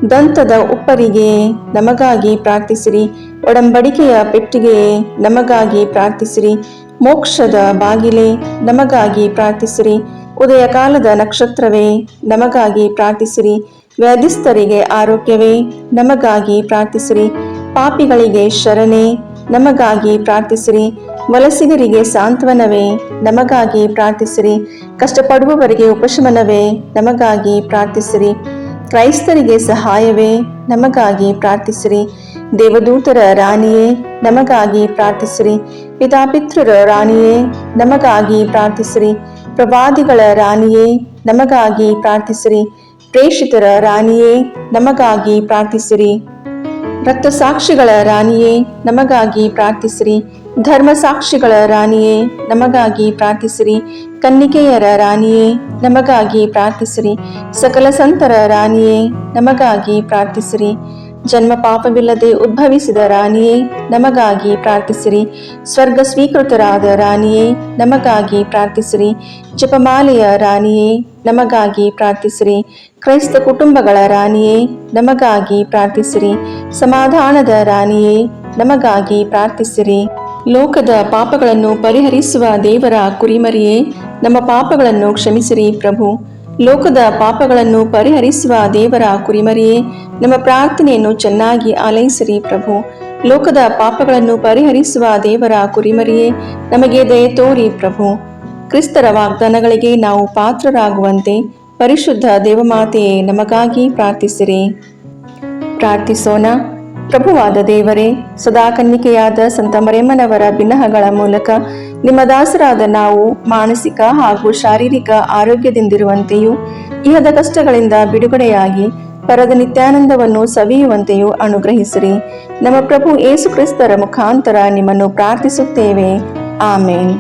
ದಂತದ ಉಪ್ಪರಿಗೆಯೇ, ನಮಗಾಗಿ ಪ್ರಾರ್ಥಿಸಿರಿ. ಒಡಂಬಡಿಕೆಯ ಪೆಟ್ಟಿಗೆಯೇ, ನಮಗಾಗಿ ಪ್ರಾರ್ಥಿಸಿರಿ. ಮೋಕ್ಷದ ಬಾಗಿಲೇ, ನಮಗಾಗಿ ಪ್ರಾರ್ಥಿಸಿರಿ. ಉದಯ ಕಾಲದ ನಕ್ಷತ್ರವೇ, ನಮಗಾಗಿ ಪ್ರಾರ್ಥಿಸಿರಿ. ವ್ಯಾಧಿಸ್ಥರಿಗೆ ಆರೋಗ್ಯವೇ, ನಮಗಾಗಿ ಪ್ರಾರ್ಥಿಸಿರಿ. ಪಾಪಿಗಳಿಗೆ ಶರಣೆ, ನಮಗಾಗಿ ಪ್ರಾರ್ಥಿಸಿರಿ. ವಲಸಿಗರಿಗೆ ಸಾಂತ್ವನವೇ, ನಮಗಾಗಿ ಪ್ರಾರ್ಥಿಸಿರಿ. ಕಷ್ಟಪಡುವವರಿಗೆ ಉಪಶಮನವೇ, ನಮಗಾಗಿ ಪ್ರಾರ್ಥಿಸಿರಿ. ಕ್ರೈಸ್ತರಿಗೆ ಸಹಾಯವೇ, ನಮಗಾಗಿ ಪ್ರಾರ್ಥಿಸಿರಿ. ದೇವದೂತರ ರಾಣಿಯೇ, ನಮಗಾಗಿ ಪ್ರಾರ್ಥಿಸಿರಿ. ಪಿತಾಪಿತೃರ ರಾಣಿಯೇ, ನಮಗಾಗಿ ಪ್ರಾರ್ಥಿಸಿರಿ. ಪ್ರವಾದಿಗಳ ರಾಣಿಯೇ, ನಮಗಾಗಿ ಪ್ರಾರ್ಥಿಸಿರಿ. ಪ್ರೇಷಿತರ ರಾಣಿಯೇ, ನಮಗಾಗಿ ಪ್ರಾರ್ಥಿಸಿರಿ. ರಕ್ತಸಾಕ್ಷಿಗಳ ರಾಣಿಯೇ, ನಮಗಾಗಿ ಪ್ರಾರ್ಥಿಸಿರಿ. ಧರ್ಮಸಾಕ್ಷಿಗಳ ರಾಣಿಯೇ, ನಮಗಾಗಿ ಪ್ರಾರ್ಥಿಸಿರಿ. ಕನ್ನಿಕೆಯರ ರಾಣಿಯೇ, ನಮಗಾಗಿ ಪ್ರಾರ್ಥಿಸಿರಿ. ಸಕಲ ಸಂತರ ರಾಣಿಯೇ, ನಮಗಾಗಿ ಪ್ರಾರ್ಥಿಸಿರಿ. ಜನ್ಮ ಪಾಪವಿಲ್ಲದೆ ಉದ್ಭವಿಸಿದ ರಾಣಿಯೇ, ನಮಗಾಗಿ ಪ್ರಾರ್ಥಿಸಿರಿ. ಸ್ವರ್ಗ ಸ್ವೀಕೃತರಾದ ರಾಣಿಯೇ, ನಮಗಾಗಿ ಪ್ರಾರ್ಥಿಸಿರಿ. ಜಪಮಾಲೆಯ ರಾಣಿಯೇ, ನಮಗಾಗಿ ಪ್ರಾರ್ಥಿಸಿರಿ. ಕ್ರೈಸ್ತ ಕುಟುಂಬಗಳ ರಾಣಿಯೇ, ನಮಗಾಗಿ ಪ್ರಾರ್ಥಿಸಿರಿ. ಸಮಾಧಾನದ ರಾಣಿಯೇ, ನಮಗಾಗಿ ಪ್ರಾರ್ಥಿಸಿರಿ. ಲೋಕದ ಪಾಪಗಳನ್ನು ಪರಿಹರಿಸುವ ದೇವರ ಕುರಿಮರಿಯೇ, ನಮ್ಮ ಪಾಪಗಳನ್ನು ಕ್ಷಮಿಸಿರಿ ಪ್ರಭು. ಲೋಕದ ಪಾಪಗಳನ್ನು ಪರಿಹರಿಸುವ ದೇವರ ಕುರಿಮರಿಯೇ, ನಮ್ಮ ಪ್ರಾರ್ಥನೆಯನ್ನು ಚೆನ್ನಾಗಿ ಆಲೈಸಿರಿ ಪ್ರಭು. ಲೋಕದ ಪಾಪಗಳನ್ನು ಪರಿಹರಿಸುವ ದೇವರ ಕುರಿಮರಿಯೇ, ನಮಗೆ ದಯೆ ತೋರಿ ಪ್ರಭು. ಕ್ರಿಸ್ತರ ವಾಗ್ದಾನಗಳಿಗೆ ನಾವು ಪಾತ್ರರಾಗುವಂತೆ ಪರಿಶುದ್ಧ ದೇವಮಾತೆಯೇ, ನಮಗಾಗಿ ಪ್ರಾರ್ಥಿಸಿರಿ. ಪ್ರಾರ್ಥಿಸೋಣ. ಪ್ರಭುವಾದ ದೇವರೇ, ಸದಾ ಕನ್ನಿಕೆಯಾದ ಸಂತ ಮರಿಯಮ್ಮನವರ ಬಿನ್ನಹಗಳ ಮೂಲಕ ನಿಮ್ಮ ದಾಸರಾದ ನಾವು ಮಾನಸಿಕ ಹಾಗೂ ಶಾರೀರಿಕ ಆರೋಗ್ಯದಿಂದಿರುವಂತೆಯೂ ಇಹದ ಕಷ್ಟಗಳಿಂದ ಬಿಡುಗಡೆಯಾಗಿ ಪರದ ನಿತ್ಯಾನಂದವನ್ನು ಸವಿಯುವಂತೆಯೂ ಅನುಗ್ರಹಿಸಿರಿ. ನಮ್ಮ ಪ್ರಭು ಯೇಸು ಕ್ರಿಸ್ತರ ಮುಖಾಂತರ ನಿಮ್ಮನ್ನು ಪ್ರಾರ್ಥಿಸುತ್ತೇವೆ. ಆಮೇನ್.